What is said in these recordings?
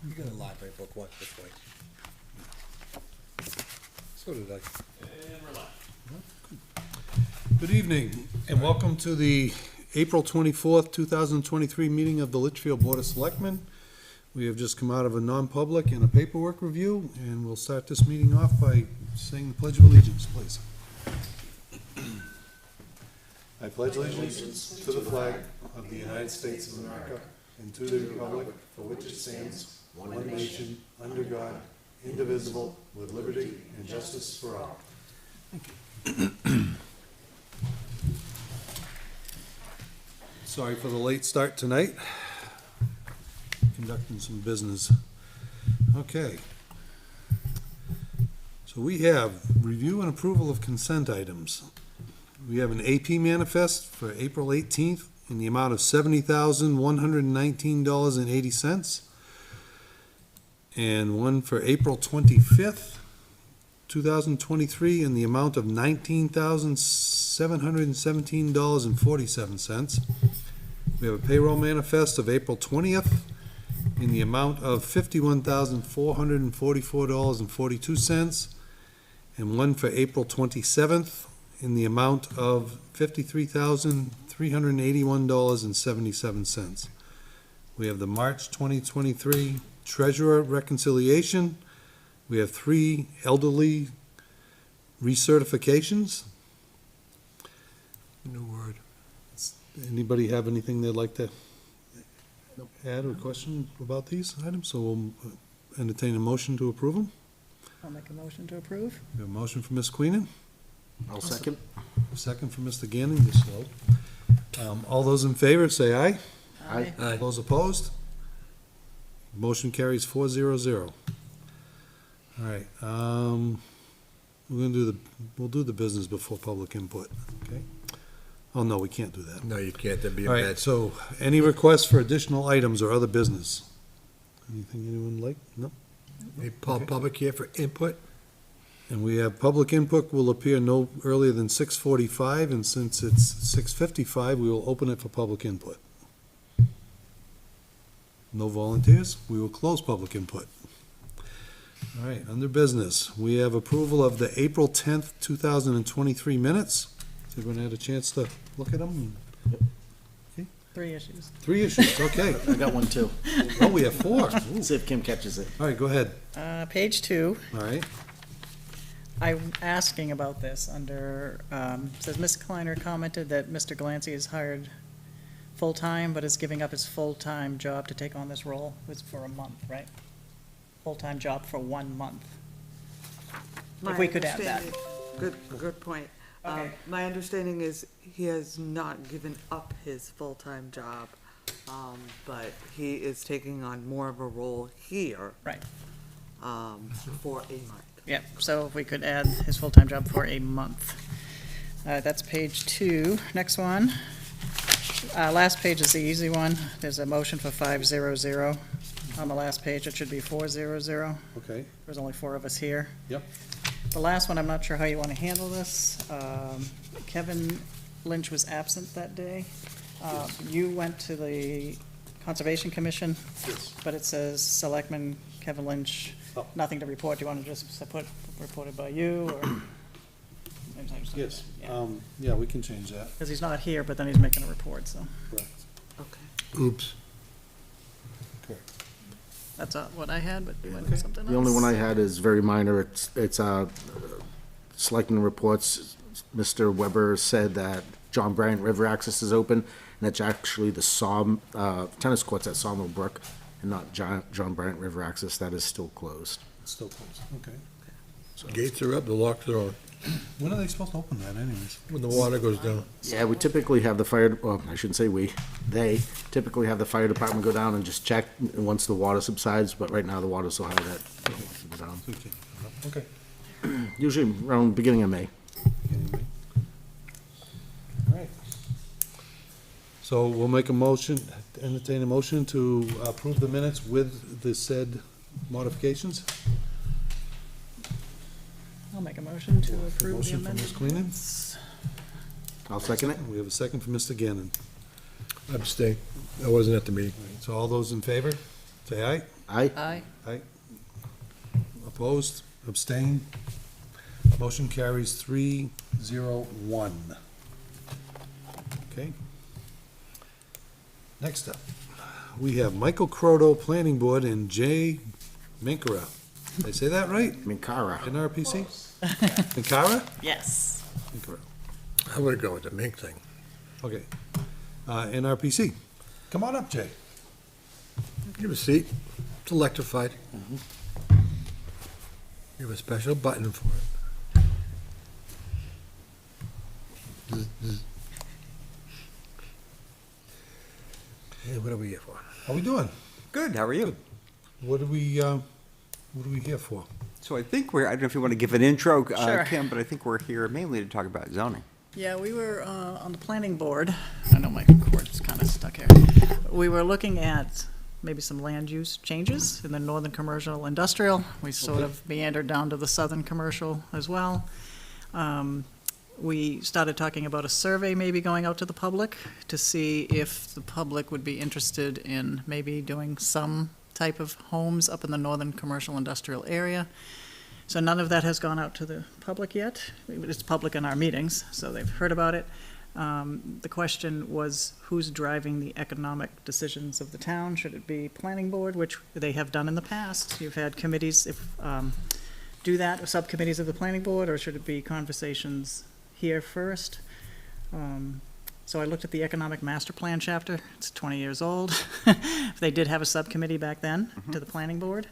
You got a library book, what, this way? So did I. And we're live. Good evening, and welcome to the April 24th, 2023 meeting of the Litchfield Board of Selectmen. We have just come out of a non-public and a paperwork review, and we'll start this meeting off by saying the Pledge of Allegiance, please. I pledge allegiance to the flag of the United States of America and to the republic for which it stands, one nation, under God, indivisible, with liberty and justice for all. Sorry for the late start tonight. Conducting some business. Okay. So we have review and approval of consent items. We have an AP manifest for April 18th in the amount of $70,119.80. And one for April 25th, 2023 in the amount of $19,717.47. We have a payroll manifest of April 20th in the amount of $51,444.42, and one for April 27th in the amount of $53,381.77. We have the March 2023 Treasurer Reconciliation. We have 3 elderly recertifications. New word. Anybody have anything they'd like to add or question about these items? So we'll entertain a motion to approve them. I'll make a motion to approve. We have a motion from Ms. Queenan, I'll second. a second from Mr. Gannon. You're slow. All those in favor, say aye. Aye. All those opposed? Motion carries 4-0-0. All right, we'll do the business before public input, okay? Oh, no, we can't do that. No, you can't, that'd be a All right, bad. so any requests for additional items or other business? Anything anyone like? No? Hey, Paul, public here for input? And we have public input will appear no earlier than 6:45, and since it's 6:55, we will open it for public input. No volunteers? We will close public input. All right, under business, we have approval of the April 10th, 2023 minutes. Has everyone had a chance to look at them? 3 issues. 3 issues, okay. I got one too. Oh, we have 4. Ooh. See if Kim catches it. All right, go ahead. Page 2, All right, I'm asking about this under, says Ms. Kleiner commented that Mr. Glancy is hired full-time, but is giving up his full-time job to take on this role. It's for a month, right? Full-time job for 1 month. If we could add that. Good point. Okay. My understanding is he has not given up his full-time job, but he is taking on more of a role here, Right, for a month. yeah, so if we could add his full-time job for a month. That's page 2. Next one. Last page is the easy one. There's a motion for 500. On the last page, it should be 400. okay, There's only 4 of us here. Yep. The last one, I'm not sure how you want to handle this. Kevin Lynch was absent that day. You went to the Conservation Commission, yes. but it says Selectmen Kevin Lynch, Oh. nothing to report. Do you want to just put reported by you, or? Yes, Yeah. yeah, we can change that, Because he's not here, but then he's making a report, so correct. Okay. Oops. that's what I had, but you went Okay. with something else. The only one I had is very minor. It's selecting reports. Mr. Weber said that John Bryant River access is open, and it's actually the tennis courts at Sawmill Brook, and not John Bryant River access. That is still closed. It's still closed, okay. Gates are up, the locks are on, When are they supposed to open that anyways? when the water goes down. Yeah, we typically have the well, I shouldn't say we, they typically have the fire department go down and just check once the water subsides, but right now the water's so high that they don't keep it down. Okay. Usually around beginning of May. All right. So we'll make a motion, entertain a motion to approve the minutes with the said modifications. I'll make a motion to approve the Motion from Ms. amendments. I'll second it. We have a second from Mr. Gannon. Abstain. I wasn't at the meeting. So all those in favor, say aye. Aye? Aye. Aye. Opposed, abstained, motion carries 3-0-1. Okay. Next up, we have Michael Croto, Planning Board, and Jay Minkara. Did I say that right? Minkara. NRPC? Minkara? Yes. Minkara. I would go with the mink thing. Okay. NRPC. Come on up, Jay. Give a seat. It's electrified. You have a special button for it. Hey, what are we here for? How we doing? Good, how are you? What are we here for? So I think I don't know if you want to give an intro, Sure. Kim, but I think we're here mainly to talk about zoning. Yeah, we were on the planning board. I know my cord's kind of stuck here. We were looking at maybe some land use changes in the northern commercial industrial. We sort of meandered down to the southern commercial as well. We started talking about a survey maybe going out to the public to see if the public would be interested in maybe doing some type of homes up in the northern commercial industrial area. So none of that has gone out to the public yet. It's public in our meetings, so they've heard about it. The question was, who's driving the economic decisions of the town? Should it be planning board, which they have done in the past? You've had committees do that, or subcommittees of the planning board, or should it be conversations here first? So I looked at the economic master plan chapter. It's 20 years old. They did have a subcommittee back then to the planning board,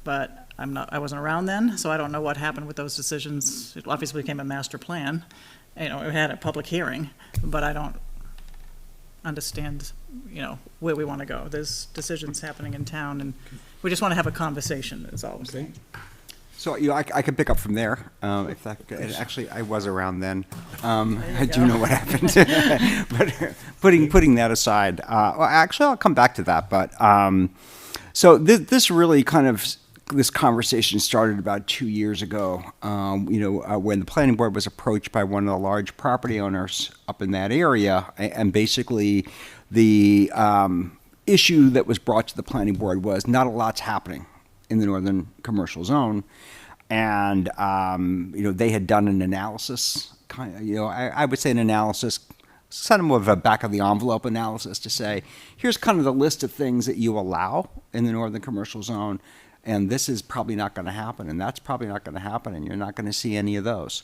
but I wasn't around then, so I don't know what happened with those decisions. It obviously became a master plan. You know, it had a public hearing, but I don't understand, where we want to go. There's decisions happening in town, and we just want to have a conversation, is all I'm saying. So I could pick up from there. If that, and actually, I was around then. I do know what happened. But putting that aside, well, actually, I'll come back to that. But so this really this conversation started about 2 years ago. When the planning board was approached by one of the large property owners up in that area, and basically the issue that was brought to the planning board was not a lot's happening in the northern commercial zone, and they had done an analysis. I would say an analysis, some of a back of the envelope analysis to say, here's kind of the list of things that you allow in the northern commercial zone, and this is probably not going to happen, and that's probably not going to happen, and you're not going to see any of those.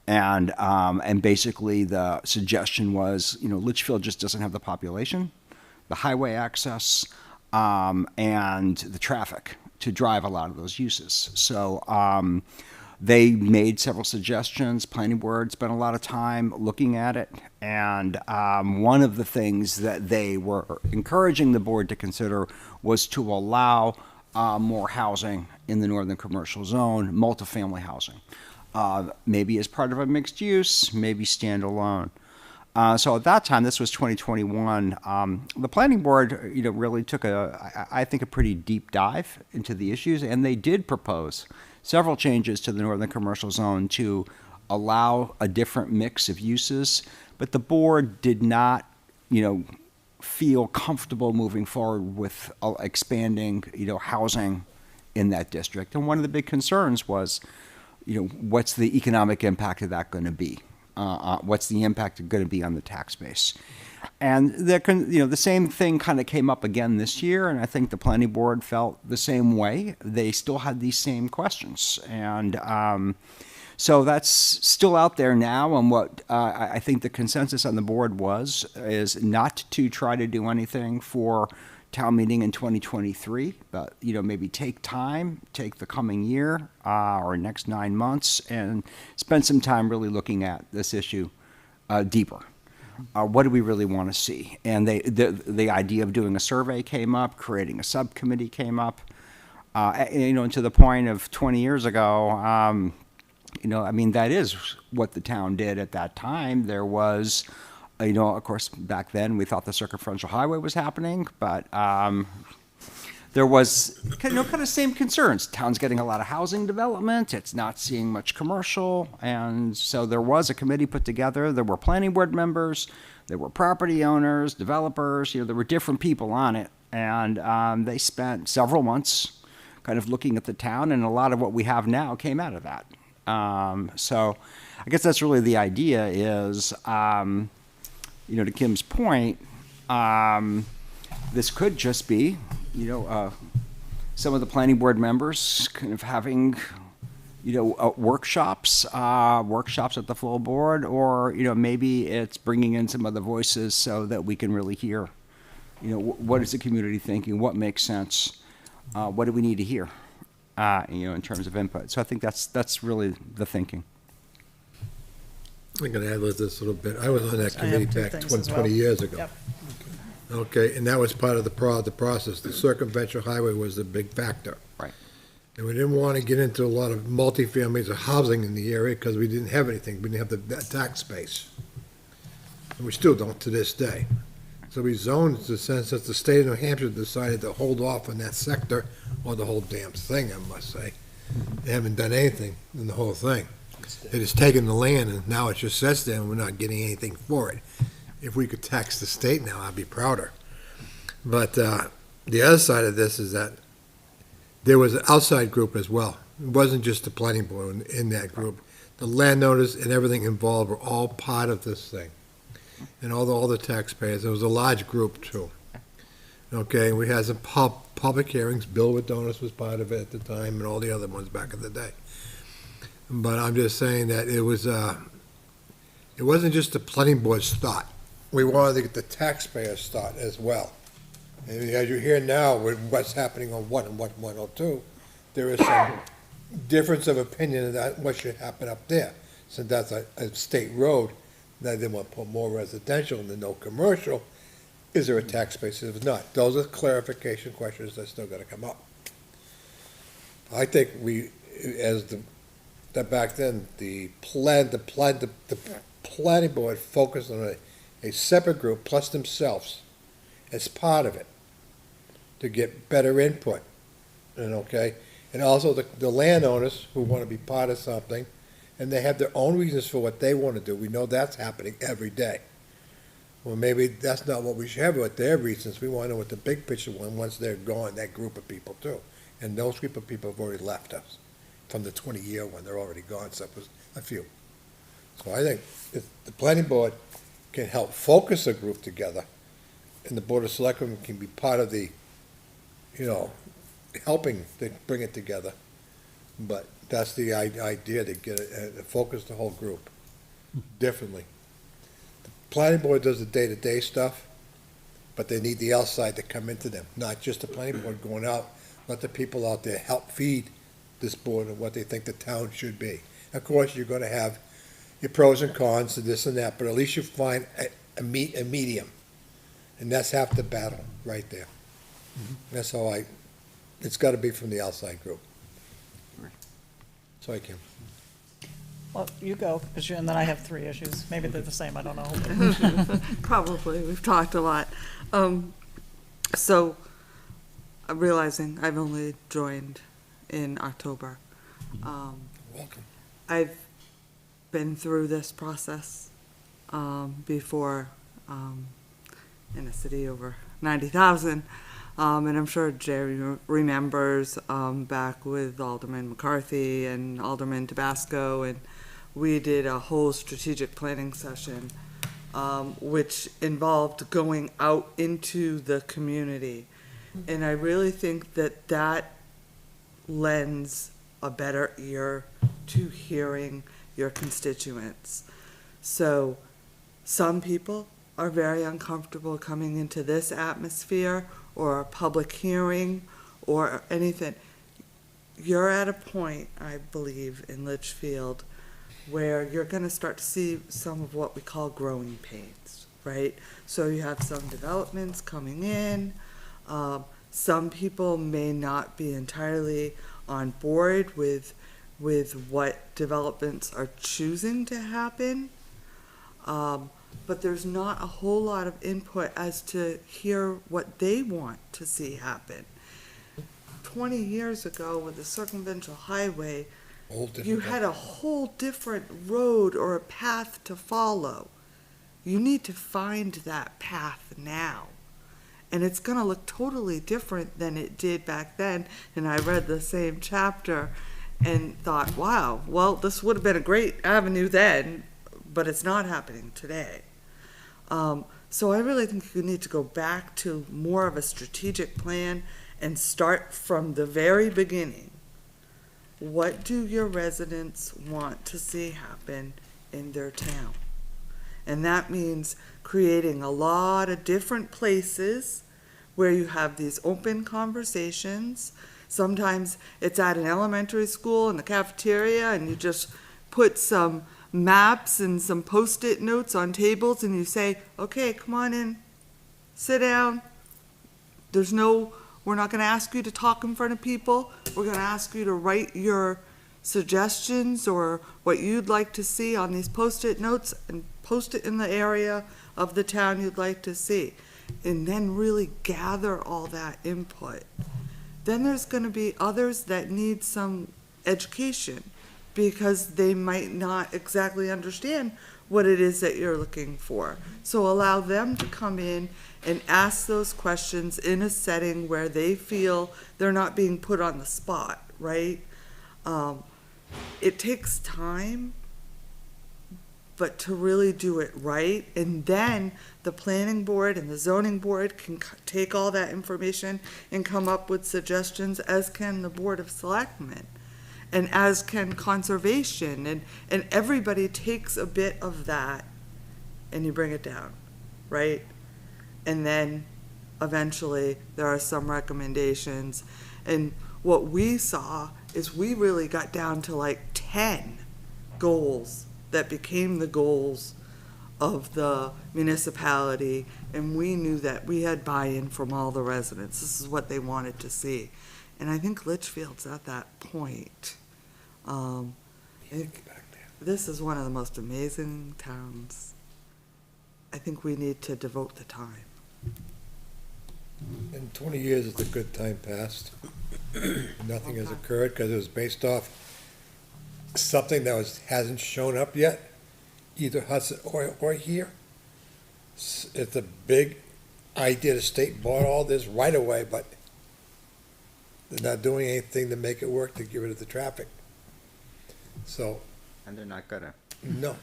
And basically the suggestion was, Litchfield just doesn't have the population, the highway access, and the traffic to drive a lot of those uses. So they made several suggestions. Planning board spent a lot of time looking at it. And one of the things that they were encouraging the board to consider was to allow more housing in the northern commercial zone, multifamily housing. Maybe as part of a mixed use, maybe standalone. So at that time, this was 2021, the planning board, really took I think a pretty deep dive into the issues, and they did propose several changes to the northern commercial zone to allow a different mix of uses, but the board did not, feel comfortable moving forward with expanding, housing in that district. And one of the big concerns was, what's the economic impact of that going to be? What's the impact going to be on the tax base? And the same thing kind of came up again this year, and I think the planning board felt the same way. They still had these same questions, and so that's still out there now. And what I think the consensus on the board is not to try to do anything for town meeting in 2023, but maybe take the coming year or next 9 months, and spend some time really looking at this issue deeper. What do we really want to see? And the idea of doing a survey came up, creating a subcommittee came up, and to the point of 20 years ago. That is what the town did at that time. There was. Of course, back then we thought the circumferential highway was happening, but there was kind of same concerns. Town's getting a lot of housing development. It's not seeing much commercial. And so there was a committee put together. There were planning board members. There were property owners, developers. There were different people on it. And they spent several months kind of looking at the town, and a lot of what we have now came out of that. So I guess that's really the idea is, to Kim's point, this could just be, some of the planning board members kind of having, workshops at the full board, or, maybe it's bringing in some other voices so that we can really hear, what is the community thinking, what makes sense, what do we need to hear, in terms of input. So I think that's really the thinking. I'm gonna add with this a little bit. I was on that I have committee two back things as 20 well. years ago. Yep. Okay, and that was part of the process. The circumvention highway was the big factor. Right. And we didn't want to get into a lot of multifamilies or housing in the area because we didn't have anything. We didn't have that tax base. And we still don't to this day. So we zoned in the sense that the state of New Hampshire decided to hold off on that sector, or the whole damn thing, I must say. They haven't done anything in the whole thing. They just taken the land and now it just sits there and we're not getting anything for it. If we could tax the state now, I'd be prouder. But the other side of this is that there was an outside group as well. It wasn't just the planning board in that group. The landowners and everything involved were all part of this thing. And all the taxpayers, it was a large group too. Okay, we had some public hearings. Bill with Donuts was part of it at the time, and all the other ones back in the day. But I'm just saying that it wasn't just the planning board's thought. We wanted to get the taxpayers' thought as well. And as you hear now with what's happening on 1 and 102, there is some difference of opinion about what should happen up there. Since that's a state road, that they want to put more residential and then no commercial. Is there a tax base? If not, those are clarification questions that still got to come up. I think that back then, the planning board focused on a separate group plus themselves as part of it to get better input, and also the landowners who want to be part of something, and they have their own reasons for what they want to do. We know that's happening every day. Well, maybe that's not what we should have, but their reasons. We want to know what the big picture once they're gone, that group of people too. And those group of people have already left us. From the 20-year one, they're already gone, so it was a few. So I think if the planning board can help focus a group together, and the Board of Selectmen can be part of the, helping to bring it together. But that's the idea, to get it, to focus the whole group differently. The planning board does the day-to-day stuff, but they need the outside to come into them, not just the planning board going out, let the people out there help feed this board and what they think the town should be. Of course, you're gonna have your pros and cons and this and that, but at least you find a medium. And that's half the battle, right there. That's how it's gotta be from the outside group. Sorry, Kim. Well, you go, and then I have 3 issues. Maybe they're the same, I don't know. Probably, we've talked a lot. So, I'm realizing I've only joined in October. Welcome. I've been through this process before in a city over 90,000. And I'm sure Jerry remembers back with Alderman McCarthy and Alderman Tabasco, and we did a whole strategic planning session, which involved going out into the community. And I really think that lends a better ear to hearing your constituents. So some people are very uncomfortable coming into this atmosphere or a public hearing or anything. You're at a point, I believe, in Litchfield where you're going to start to see some of what we call growing pains, right? So you have some developments coming in. Some people may not be entirely on board with what developments are choosing to happen. But there's not a whole lot of input as to hear what they want to see happen. 20 years ago with the circumvention highway, you had a whole different road or a path to follow. You need to find that path now. And it's gonna look totally different than it did back then. And I read the same chapter and thought, wow, well, this would have been a great avenue then, but it's not happening today. So I really think you need to go back to more of a strategic plan and start from the very beginning. What do your residents want to see happen in their town? And that means creating a lot of different places where you have these open conversations. Sometimes it's at an elementary school in the cafeteria, and you just put some maps and some Post-it notes on tables, and you say, okay, come on in, sit down. We're not gonna ask you to talk in front of people. We're gonna ask you to write your suggestions or what you'd like to see on these Post-it notes and post it in the area of the town you'd like to see. And then really gather all that input. Then there's gonna be others that need some education because they might not exactly understand what it is that you're looking for. So allow them to come in and ask those questions in a setting where they feel they're not being put on the spot, right? It takes time, but to really do it right, and then the planning board and the zoning board can take all that information and come up with suggestions, as can the Board of Selectmen, and as can conservation, and everybody takes a bit of that and you bring it down, right? And then eventually there are some recommendations. And what we saw is we really got down to like 10 goals that became the goals of the municipality, and we knew that we had buy-in from all the residents. This is what they wanted to see. And I think Litchfield's at that point. This is one of the most amazing towns. I think we need to devote the time. In 20 years, it's a good time passed. Nothing has occurred because it was based off something that hasn't shown up yet, either Hudson or here. It's a big idea. The state bought all this right away, but they're not doing anything to make it work to get rid of the traffic. So, And they're not gonna. no.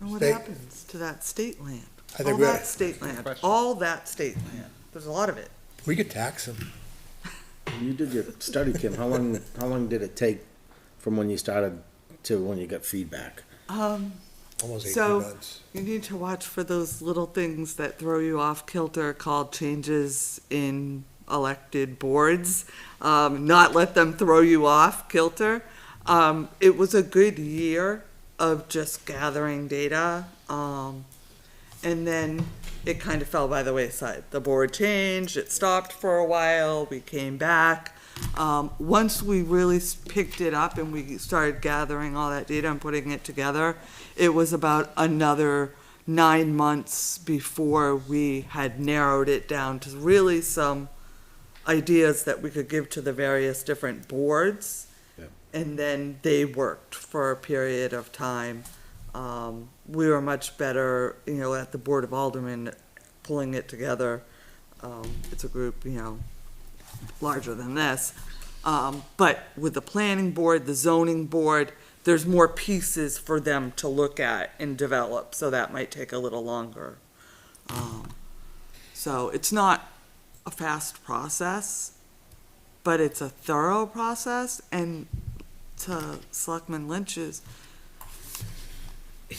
And what State- happens to that state land? I think All we- that state land, all that state land. There's a lot of it. We could tax them. You did your study, Kim. How long did it take from when you started to when you got feedback? Almost 18 So- months. You need to watch for those little things that throw you off kilter called changes in elected boards. Not let them throw you off kilter. It was a good year of just gathering data. And then it kind of fell by the wayside. The board changed, it stopped for a while, we came back. Once we really picked it up and we started gathering all that data and putting it together, it was about another 9 months before we had narrowed it down to really some ideas that we could give to the various different boards. Yeah. And then they worked for a period of time. We were much better, at the Board of Aldermen, pulling it together. It's a group, larger than this. But with the planning board, the zoning board, there's more pieces for them to look at and develop, so that might take a little longer. So it's not a fast process, but it's a thorough process, and to Selectman Lynch's,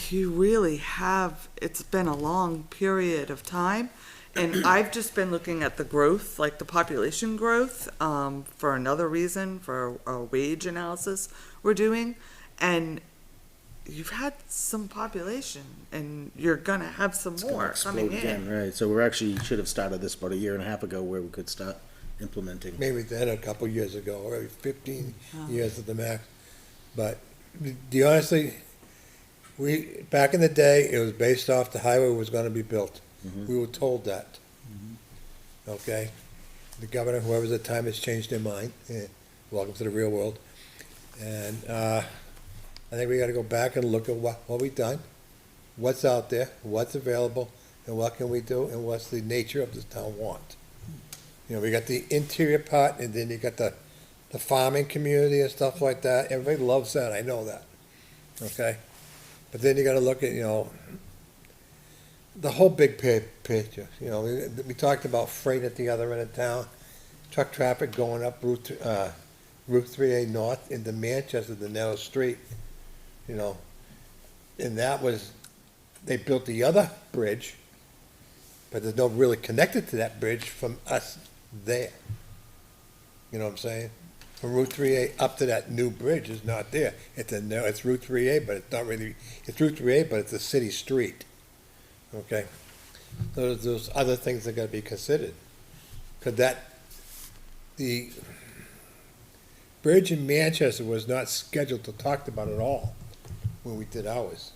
you really have, it's been a long period of time, and I've just been looking at the growth, like the population growth, for another reason, for a wage analysis we're doing, and you've had some population, and you're gonna have some It's gonna more coming explode again, in. right? So we're actually should have started this about a year and a half ago, where we could start implementing. Maybe then a couple years ago, or 15 Oh. years at the max. But honestly, back in the day, it was based off the highway was gonna be built. We were told that. Okay? The governor, whoever's at the time, has changed their mind. Welcome to the real world. And, I think we gotta go back and look at what we've done, what's out there, what's available, and what can we do, and what's the nature of the town want. You know, we got the interior part, and then you got the farming community and stuff like that. Everybody loves that, I know that, okay? But then you gotta look at, you know, the whole big picture, you know, we talked about freight at the other end of town, truck traffic going up Route 3A North into Manchester, the narrow street, you know. And that was, they built the other bridge, but there's no really connected to that bridge from us there. You know what I'm saying? From Route 3A up to that new bridge is not there. It's Route 3A, but it's not really, it's Route 3A, but it's a city street. Okay? There's other things that gotta be considered. Could the bridge in Manchester was not scheduled to talk about at all when we did ours.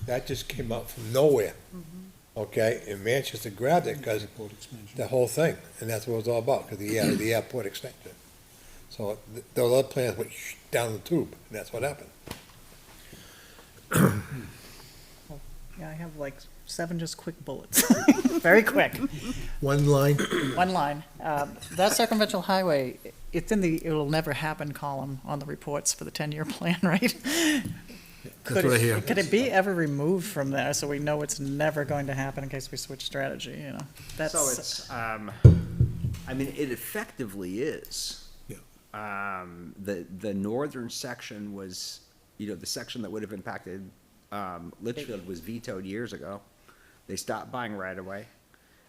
That just came out from nowhere. Okay, and Manchester grabbed it because the whole thing, and that's what it was all about, because the airport extension. So those other plans went down the tube, and that's what happened. Yeah, I have like 7 just quick bullets, very quick. One line, One line. That circumventional highway, it's in the "it'll never happen" column on the reports for the 10-year plan, right? that's what I hear. Could it be ever removed from there so we know it's never going to happen in case we switch strategy, you know? That's, So it's, I mean, it effectively is. Yeah. The northern section was, you know, the section that would have impacted, Litchfield was vetoed years ago. They stopped buying right-of-way.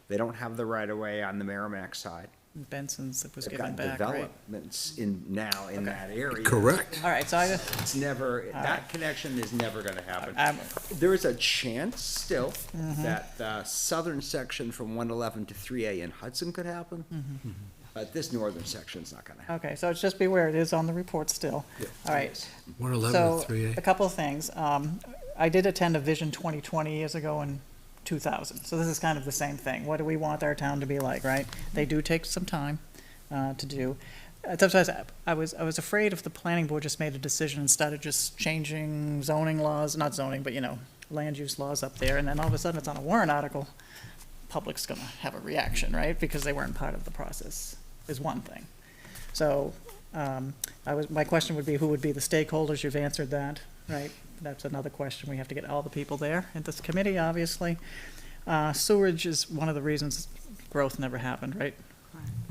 They don't have the right-of-way on the Merrimack side. Benson's was They've given got back, right? developments now in that area. Correct. All right, so It's never, that connection is never gonna happen. I'm, There is a chance still Mm-hmm. that the southern section from 111 to 3A in Hudson could happen, Mm-hmm. but this northern section's not gonna happen. okay, so it's just beware, it is on the report still. All right. 111 So, to 3A. a couple of things. I did attend a Vision 2020 years ago in 2000, so this is kind of the same thing. What do we want our town to be like, right? They do take some time to do. Sometimes I was afraid if the planning board just made a decision and started just changing zoning laws, not zoning, but, you know, land use laws up there, and then all of a sudden it's on a warrant article, public's gonna have a reaction, right? Because they weren't part of the process, is one thing. So, my question would be, who would be the stakeholders? You've answered that, right? That's another question. We have to get all the people there at this committee, obviously. Sewerage is one of the reasons growth never happened, right?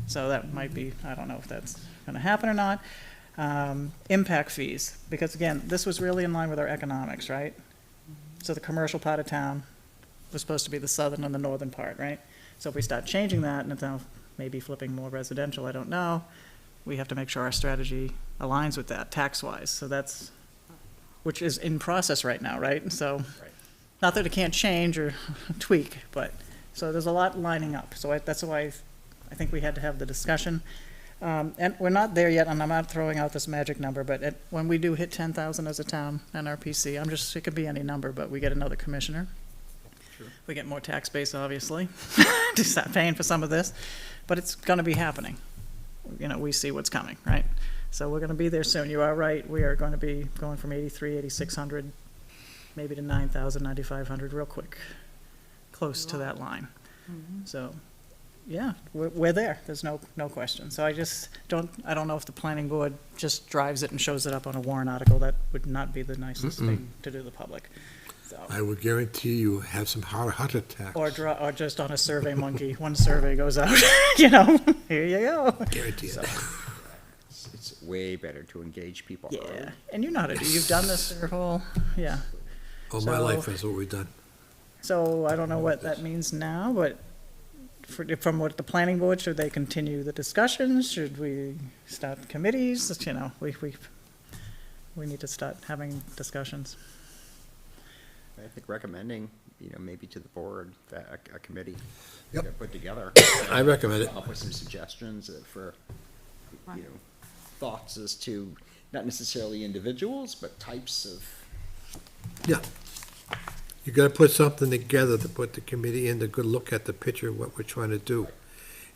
So that might be, I don't know if that's gonna happen or not. Impact fees, because again, this was really in line with our economics, right? So the commercial part of town was supposed to be the southern and the northern part, right? So if we start changing that, and it's now maybe flipping more residential, I don't know, we have to make sure our strategy aligns with that tax-wise. So that's, which is in process right now, right? So, not that it can't change or tweak, but, so there's a lot lining up. So that's why I think we had to have the discussion. And we're not there yet, and I'm not throwing out this magic number, but when we do hit 10,000 as a town, NRPC, it could be any number, but we get another commissioner. Sure. We get more tax base, obviously, to start paying for some of this, but it's gonna be happening. You know, we see what's coming, right? So we're gonna be there soon. You are right. We are gonna be going from 8,600, maybe to 9,000, 9,500 real quick, close to that line. So, yeah, we're there. There's no question. So I don't know if the planning board just drives it and shows it up on a warrant article. That would not be the nicest thing to do to the public. So, I would guarantee you have some heart attacks. or just on a Survey Monkey, one survey goes out, you know, here you go. Guarantee it. It's way better to engage people Yeah, early. and you know how to do, you've done this your whole, yeah. All my So- life, that's what we've done. So I don't know what that means now, but from what the planning board, should they continue the discussions? Should we start committees? You know, we need to start having discussions. I think recommending, you know, maybe to the board, that a committee Yep. get put together. I recommend it. Come up with some suggestions for, you know, thoughts as to, not necessarily individuals, but types of. Yeah. You gotta put something together to put the committee in to good look at the picture of what we're trying to do.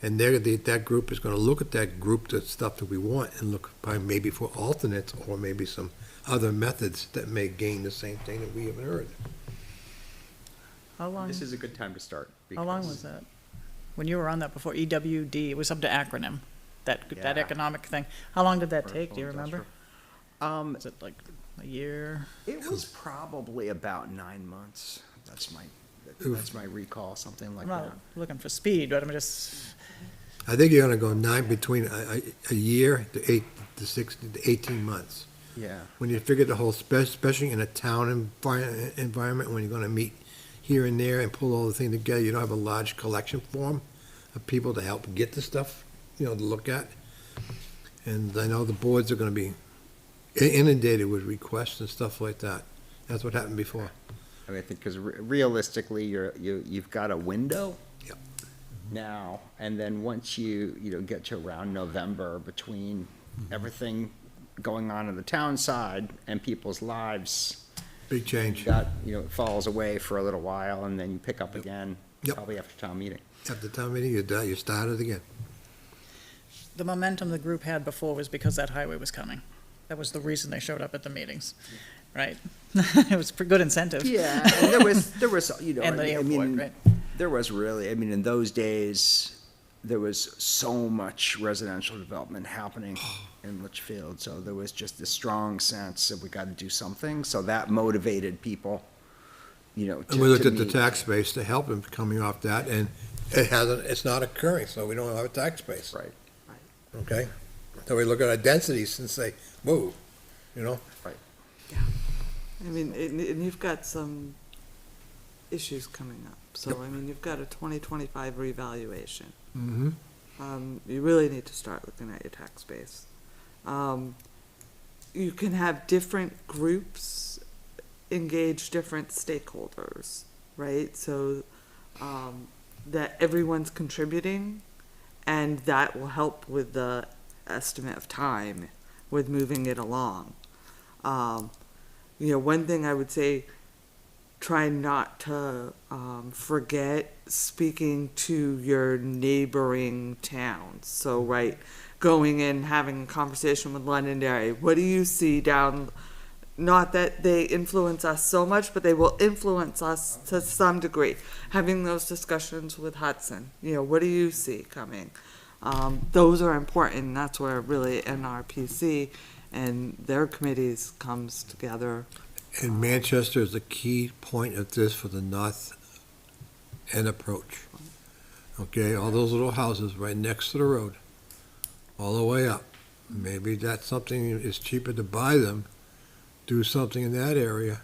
And that group is gonna look at that group, the stuff that we want, and look by maybe for alternates, or maybe some other methods that may gain the same thing that we haven't heard. How long, This is a good time to start. how long because- was that? When you were on that before, EWD, it was some acronym, that Yeah. economic thing. How long did that take, do you Commercial remember? Was it like a year? It was probably about 9 months. That's my recall, something like I'm that. not looking for speed, but I'm just, I think you're gonna go between a year to 18 months. Yeah. When you figure the whole, especially in a town environment, when you're gonna meet here and there and pull all the thing together, you don't have a large collection form of people to help get the stuff, to look at. And I know the boards are gonna be inundated with requests and stuff like that. That's what happened before. I mean, I think because realistically, you've got a window. Yep. Now, and then once you get to around November, between everything going on the town side and people's lives, Big change. it falls away for a little while, and then you pick up again, Yep. probably after town meeting. At the town meeting, you start it again. the momentum the group had before was because that highway was coming. That was the reason they showed up at the meetings, right? It was a good incentive. Yeah, and there was, And the airport, right? there was really, in those days, there was so much residential development happening in Litchfield, so there was just this strong sense that we got to do something, so that motivated people, And we looked to at the meet. tax base to help them coming off that, and it's not occurring, so we don't have a tax base. Right. Okay? So we look at our densities and say, whoa, I mean, and you've got some issues coming up. So, I mean, you've got a 2025 revaluation. Mm-hmm. You really need to start looking at your tax base. You can have different groups engage different stakeholders, right? So, that everyone's contributing, and that will help with the estimate of time with moving it along. One thing I would say, try not to forget speaking to your neighboring towns. So, right, going in, having a conversation with Londonderry. What do you see down? Not that they influence us so much, but they will influence us to some degree. Having those discussions with Hudson. What do you see coming? Those are important. And that's where really NRPC and their committees comes together. And Manchester is a key point of this for the north end approach. Okay, all those little houses right next to the road, all the way up. Maybe that's something, it's cheaper to buy them, do something in that area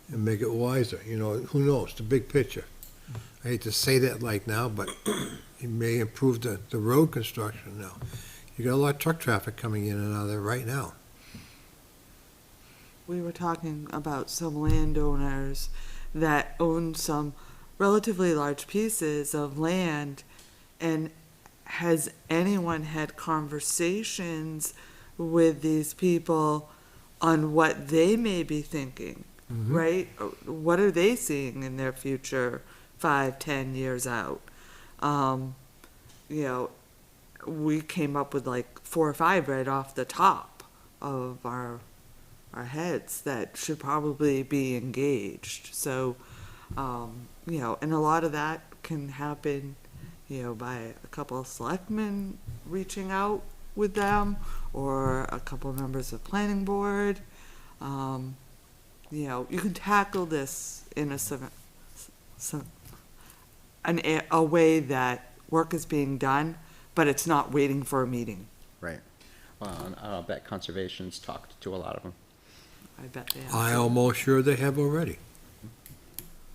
and make it wiser. Who knows, the big picture. I hate to say that like now, but it may improve the road construction now. You got a lot of truck traffic coming in and out of there right now. We were talking about some landowners that own some relatively large pieces of land, and has anyone had conversations with these people on what they may be thinking, right? What are they seeing in their future 5-10 years out? We came up with like 4 or 5 right off the top of our heads that should probably be engaged. So, and a lot of that can happen, by a couple of selectmen reaching out with them, or a couple of members of planning board. You can tackle this in a way that work is being done, but it's not waiting for a meeting. Right. Well, I'll bet Conservation's talked to a lot of them. I bet they have. I'm almost sure they have already.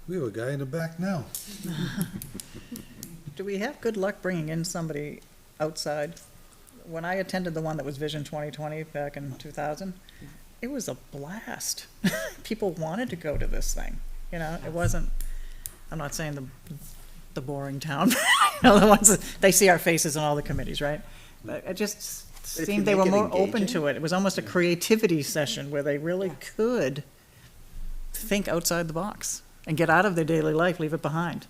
We have a guy in the back now. Do we have good luck bringing in somebody outside? When I attended the one that was Vision 2020 back in 2000, it was a blast. People wanted to go to this thing, it wasn't, I'm not saying the boring town, the ones that, they see our faces on all the committees, right? But it just if seemed you they were make it more open engaging. to it. It was almost a creativity session where they really could think outside the box and get out of their daily life, leave it behind.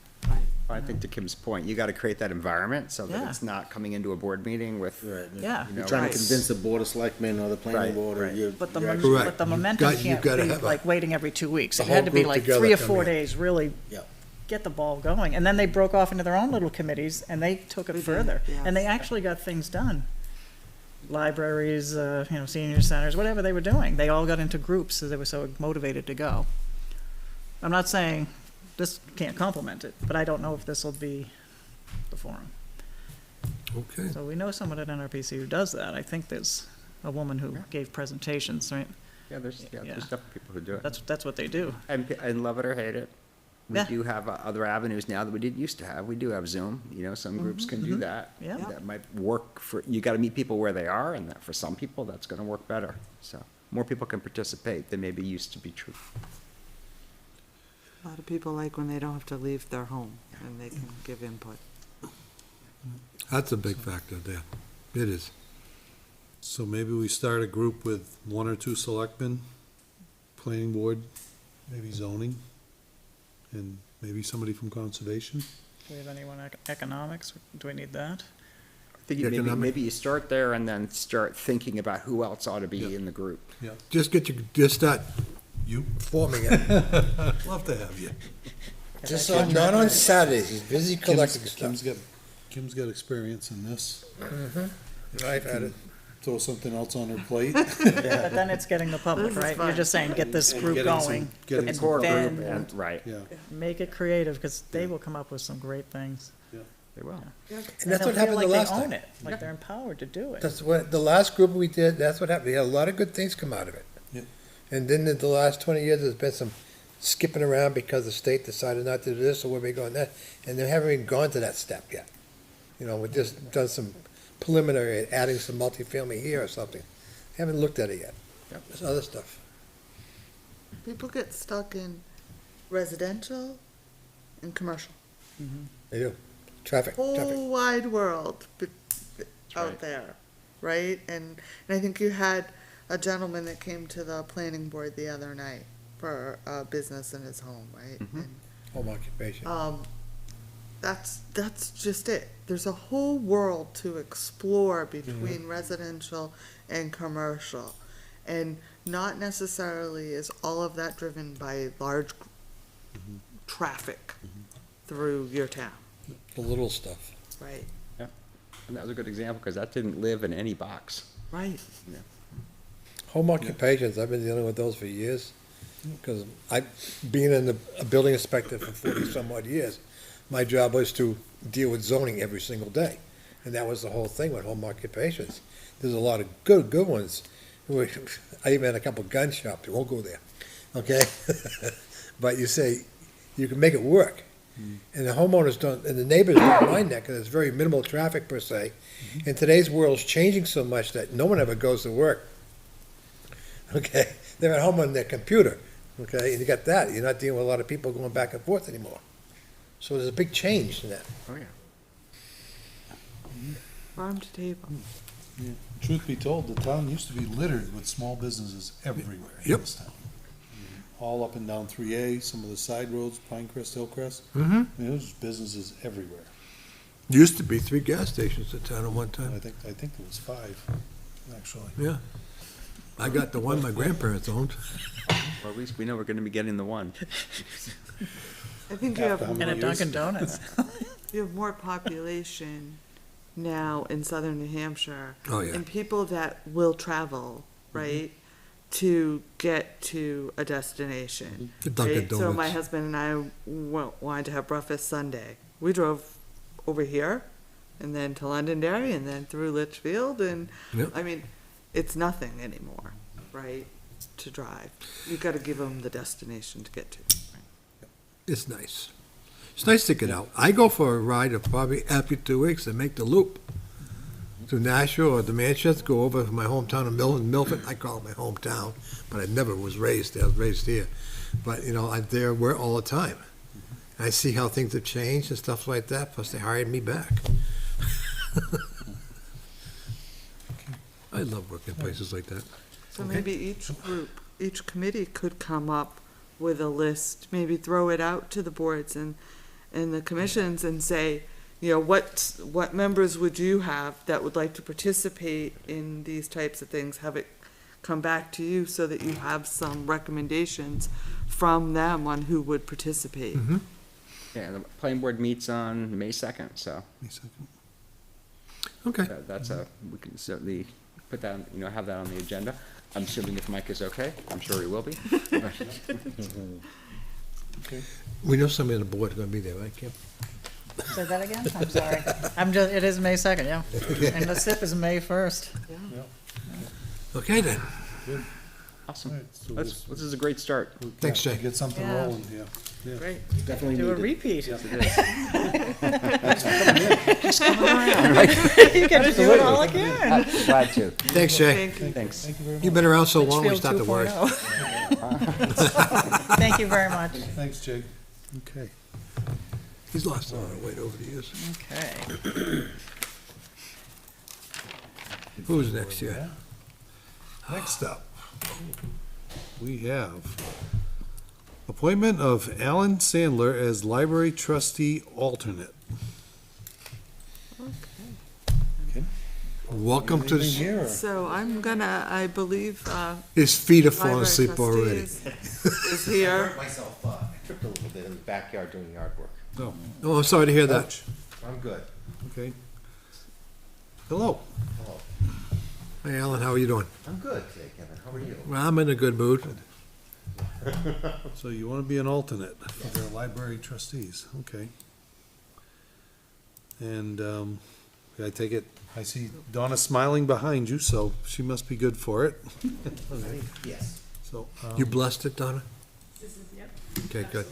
I think to Kim's point, you got to create that environment so that Yeah. it's not coming into a board meeting with, Yeah. you know, You're trying Right. to convince the board of selectmen or the planning Right, board or right. you. But the, you're mom- Correct. but the You've momentum got- you've can't gotta be have a- like waiting every 2 weeks. the It had whole to be group like together 3 or come 4 in. days, really Yep. get the ball going. And then they broke off into their own little committees, and they took it They did, further. And they yes. actually got things done. Libraries, senior centers, whatever they were doing. They all got into groups, so they were so motivated to go. I'm not saying this can't complement it, but I don't know if this will be the forum. Okay. So we know someone at NRPC who does that. I think there's a woman who gave presentations, right? Yeah, there's Yeah. definitely people who do it. That's what they do. And love it or hate it. We Yeah. do have other avenues now that we didn't used to have. We do have Zoom, some groups can do that. Yeah. That might work you gotta meet people where they are, and that for some people, that's gonna work better. So, more people can participate than maybe used to be true. A lot of people like when they don't have to leave their home and they can give input. That's a big factor there. It is. So maybe we start a group with 1 or 2 selectmen, planning board, maybe zoning, and maybe somebody from conservation. Do we have anyone economics? Do we need that? I think maybe, Economic- maybe you start there and then start thinking about who else ought to be Yeah. in the group. Just start You, forming it. love to have you. Just not on Saturdays. He's busy collecting Kim's stuff. Kim's got experience in this. I've had it. Throw something else on her plate. But then it's getting the public, This is right? You're fun. just saying, get this group Getting some- going, getting and some Core group, then and, right, Yeah, make it creative, because they will come up with some great things. they will. And And that's they'll what feel happened the like last they own time. it, like they're empowered to do it. That's what, the last group we did, that's what happened. We had a lot of good things come out of it. Yeah. And then in the last 20 years, there's been some skipping around because the state decided not to do this, or where we going that, and they haven't even gone to that step yet. We just done some preliminary, adding some multifamily here or something. Haven't looked at it yet. Yep. There's other stuff. People get stuck in residential and commercial. They do. Traffic. Whole wide world out right. there, right? And I think you had a gentleman that came to the planning board the other night for a business in his home, right? Mhm. Home occupation. And, that's just it. There's a whole world to explore between residential and commercial. And not necessarily is all of that driven by large traffic through your town, The little stuff. right? And that was a good example, because that didn't live in any box. Right. Home occupations, I've been dealing with those for years. Because being a building inspector for 40-some odd years, my job was to deal with zoning every single day. And that was the whole thing with home occupations. There's a lot of good ones. I even had a couple gun shops, we won't go there, okay? But you say, you can make it work. And the homeowners don't, and the neighbors don't mind that, because it's very minimal traffic per se. And today's world's changing so much that no one ever goes to work. Okay, they're at home on their computer, okay, and you got that, you're not dealing with a lot of people going back and forth anymore. So there's a big change in that. Oh, yeah. Farm to table. truth be told, the town used to be littered with small businesses everywhere in Yep. this town. All up and down 3A, some of the side roads, Pinecrest, Hillcrest. Mm-hmm. There was businesses everywhere. Used to be 3 gas stations in town at one I time. think there was 5, actually. Yeah. I got the one my grandparents owned. Or at least we know we're gonna be getting the one. I think you After have, how And a many Dunkin' years? Donuts. you have more population now in southern New Hampshire. Oh, yeah. And people that will travel, right, to get to a destination. The Dunkin' right? So my Donuts. husband and I wanted to have breakfast Sunday. We drove over here and then to Londonderry and then through Litchfield and, Yep. I mean, it's nothing anymore, right, to drive. You've got to give them the destination to get to. It's nice. It's nice to get out. I go for a ride of probably after 2 weeks and make the loop to Nashua or to Manchester, go over to my hometown of Milford. I call it my hometown, but I never was raised there. I was raised here. But, I'm there all the time. I see how things have changed and stuff like that, plus they hired me back. I love working places like that. So Okay. maybe each group, each committee could come up with a list, maybe throw it out to the boards and the commissions and say, what members would you have that would like to participate in these types of things? Have it come back to you so that you have some recommendations from them on who would participate. Mhm. Yeah, the planning board meets on May 2nd, so May 2nd. Okay. that's we can certainly put that, have that on the agenda. I'm assuming if Mike is okay, I'm sure he will be. We know somebody on the board is gonna be there, right, Kim? Say that again? I'm sorry. It is May 2nd, yeah. And the SIP is May 1st. Okay, then. Awesome. All right, so This is a great start. Thanks, Jay. Get something Yeah. rolling here. Yeah. Great. Definitely Do a needed. repeat. Yes, it is. You get to do it all again. Glad to. Thanks, Jay. Thanks. Thank you very much. You've been around so long, we Litchfield start to worry. 2.0. Thank you very much. Thanks, Jake. Okay. He's lost a lot of weight over the years. Okay. Who's next here? Next up, we have appointment of Alan Sandler as library trustee alternate. Welcome to, Anything here, or- So I'm gonna, I believe, his feet are falling library asleep already. trustees is here. Myself, I tripped a little bit in the backyard doing yard work. No. Oh, I'm sorry to hear that. Ouch. I'm good. Okay. Hello. Hello. Hey, Alan, how are you doing? I'm good today, Kevin. How are you? Well, I'm in a good mood. So you want to be an alternate for the library trustees, okay. And, I take it, I see Donna smiling behind you, so she must be good for it. Yes. So, You blessed it, Donna? Okay, good.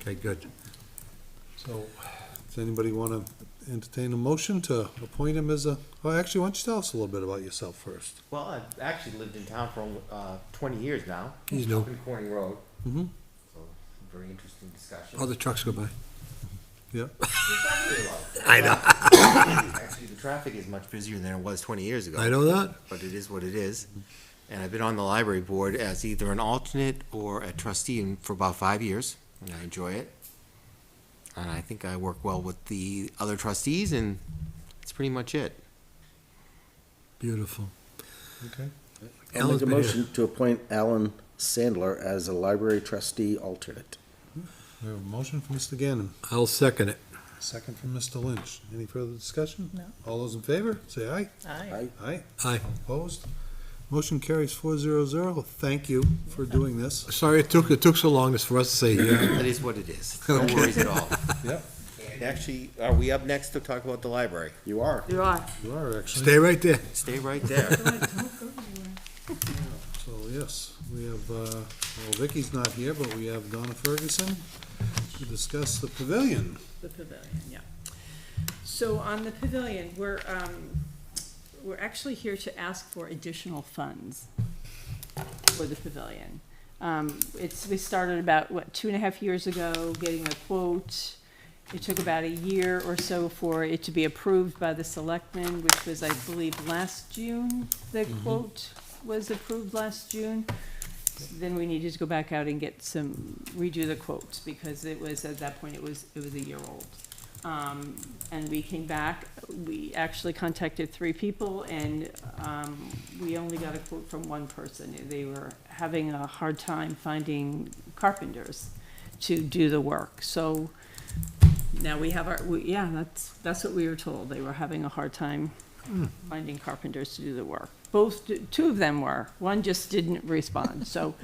Okay, good. so, does anybody want to entertain a motion to appoint him as actually, why don't you tell us a little bit about yourself first? Well, I've actually lived in town for 20 years now. He's new. Up in Corning Road. Mm-hmm. So, very interesting discussion. All the trucks go by. Yeah, I know. Actually, the traffic is much busier than it was 20 years ago. I know that. But it is what it is. And I've been on the library board as either an alternate or a trustee for about 5 years, and I enjoy it. And I think I work well with the other trustees, and that's pretty much it. Beautiful. okay. I'll Alan's make a been here. motion to appoint Alan Sandler as a library trustee alternate. We have a motion from Mr. Gannon, I'll second it. second from Mr. Lynch. Any further discussion? No. All those in favor, say aye. Aye. Aye. Aye. Opposed? Motion carries 400. Thank you for doing this. Sorry it took so long for us to say yeah. That is what it is. No worries at all. Yep. And actually, are we up next to talk about the library? You are. You are. You are actually. Stay right there. Stay right there. So, yes, we have, well, Vicky's not here, but we have Donna Ferguson to discuss the pavilion. The pavilion, yeah. So on the pavilion, we're actually here to ask for additional funds for the pavilion. We started about, 2.5 years ago, getting a quote. It took about a year or so for it to be approved by the Selectmen, which was, I believe, last June. The quote was approved last June. Then we needed to go back out and get redo the quotes, because it was, at that point, it was a year old. And we came back, we actually contacted 3 people, and we only got a quote from one person. They were having a hard time finding carpenters to do the work. So now we have that's what we were told. They were having a hard time finding carpenters to do the work. Two of them were. One just didn't respond. So,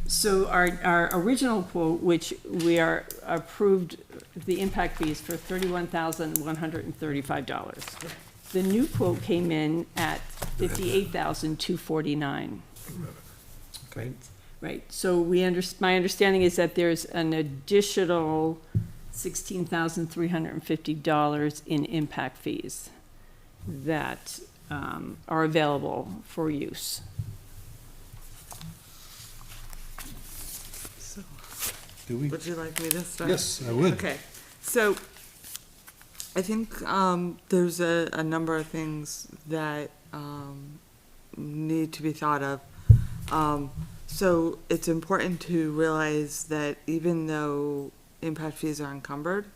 so our original quote, which we are approved, the impact fees for $31,135. The new quote came in at $58,249. Okay. Right, so my understanding is that there's an additional $16,350 in impact fees that are available for use. Do we? Would you like me to start? Yes, I would. Okay, so I think there's a number of things that need to be thought of. So it's important to realize that even though impact fees are encumbered,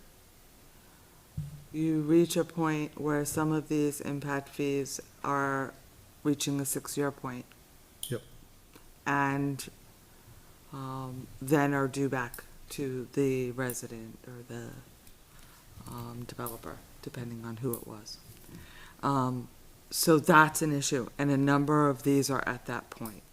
you reach a point where some of these impact fees are reaching a 6-year point. Yep. And then are due back to the resident or the developer, depending on who it was. So that's an issue, and a number of these are at that point.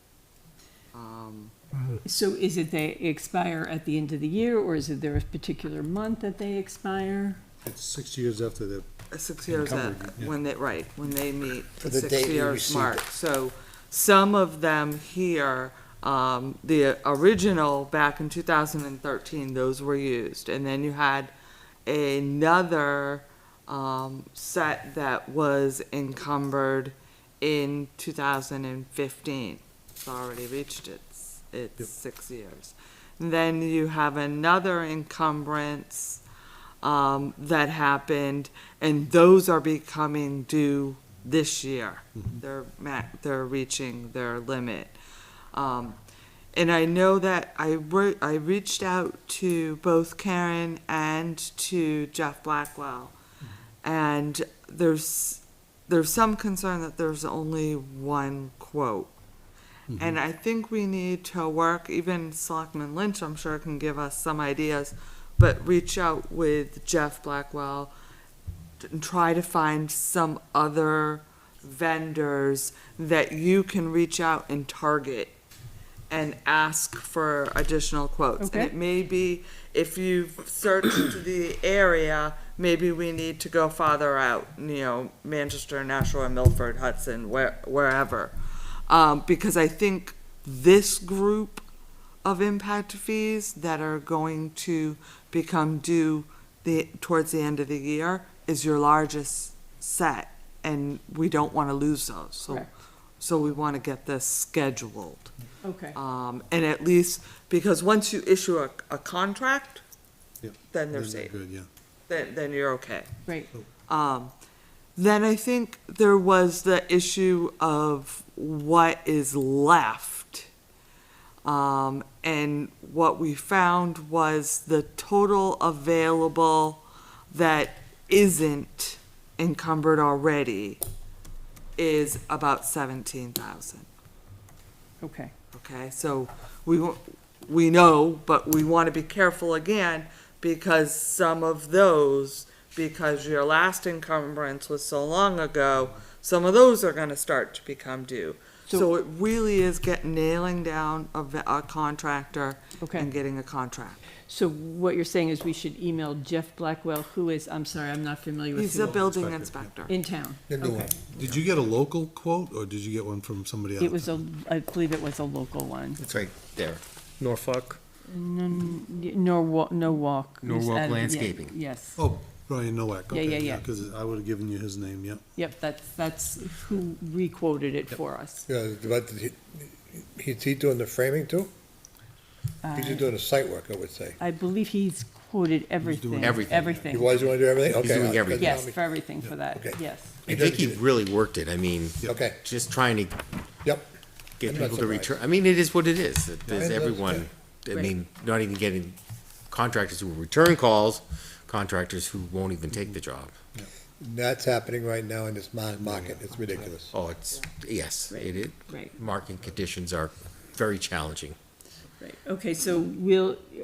So is it they expire at the end of the year, or is it there a particular month that they expire? It's 6 years after the, 6 years Encumbered, yeah. when they, right, when they meet For the the date 6 you years received mark. it. So some of them here, the original back in 2013, those were used. And then you had another set that was encumbered in 2015. It's already reached its Yep. 6 years. Then you have another encumbrance that happened, and those are becoming due this year. They're reaching their limit. And I know that I reached out to both Karen and to Jeff Blackwell, and there's some concern that there's only one quote. And I think we need to work, even Selectman Lynch, I'm sure, can give us some ideas, but reach out with Jeff Blackwell and try to find some other vendors that you can reach out and target and ask for additional quotes. And Okay. it may be, if you've searched the area, maybe we need to go farther out, Manchester, Nashua, Milford, Hudson, wherever. Because I think this group of impact fees that are going to become due towards the end of the year is your largest set, and we don't want to lose those. Correct. So we want to get this scheduled. Okay. And at least, because once you issue a contract, yeah. then they're Then safe. good, yeah. Then you're okay. Great. Then I think there was the issue of what is left. And what we found was the total available that isn't encumbered already is about 17,000. Okay. Okay, so we know, but we want to be careful again, because some of those, because your last encumbrance was so long ago, some of those are gonna start to become due. So it really is nailing down a contractor Okay. and getting a contract. So what you're saying is we should email Jeff Blackwell, who is, I'm sorry, I'm not familiar with He's who. a building Inspector, inspector. In town. The new Okay. one. Did you get a local quote, or did you get one from somebody else? It was I believe it was a local one. It's right there. Norfolk. Norwalk. Norwalk Yeah, Landscaping. Yes. Oh, Brian Nowak. Yeah, okay, yeah, yeah. Because I would have given you his name, yep. Yep, that's who re-quoted it for us. Yeah, but is he doing the framing too? He's just doing the site work, I would say. I believe he's quoted everything. doing everything. He Everything. was going to do everything? Okay. doing I'll- everything. Yes, for everything for that, Okay. yes. I think he really worked it. I mean, Okay, just trying to yep. get I'm not people to surprised. return. I mean, it is what it is. I There's everyone, I Right. mean, not even getting contractors who will return calls, contractors who won't even take the job. That's happening right now in this market. It's ridiculous. Oh, it's, yes, Right. it, Right, market conditions are very challenging. right. Okay, so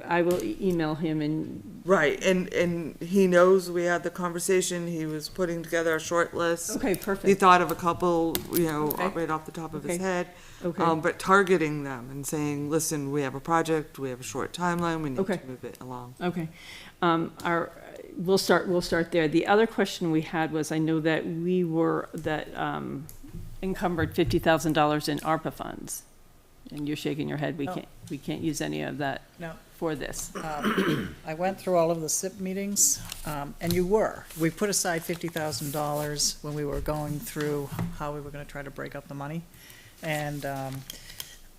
I will email him and, Right, and he knows we had the conversation, he was putting together a short list. okay, He perfect. thought of a couple, Okay. right off the top of his Okay. head. Okay, But targeting them and saying, listen, we have a project, we have a short timeline, we need Okay. to move it along. okay. We'll start there. The other question we had was, I know that encumbered $50,000 in ARPA funds. And you're shaking your head, Oh. we can't use any of that No. for this. I went through all of the SIP meetings, and we put aside $50,000 when we were going through how we were gonna try to break up the money. And,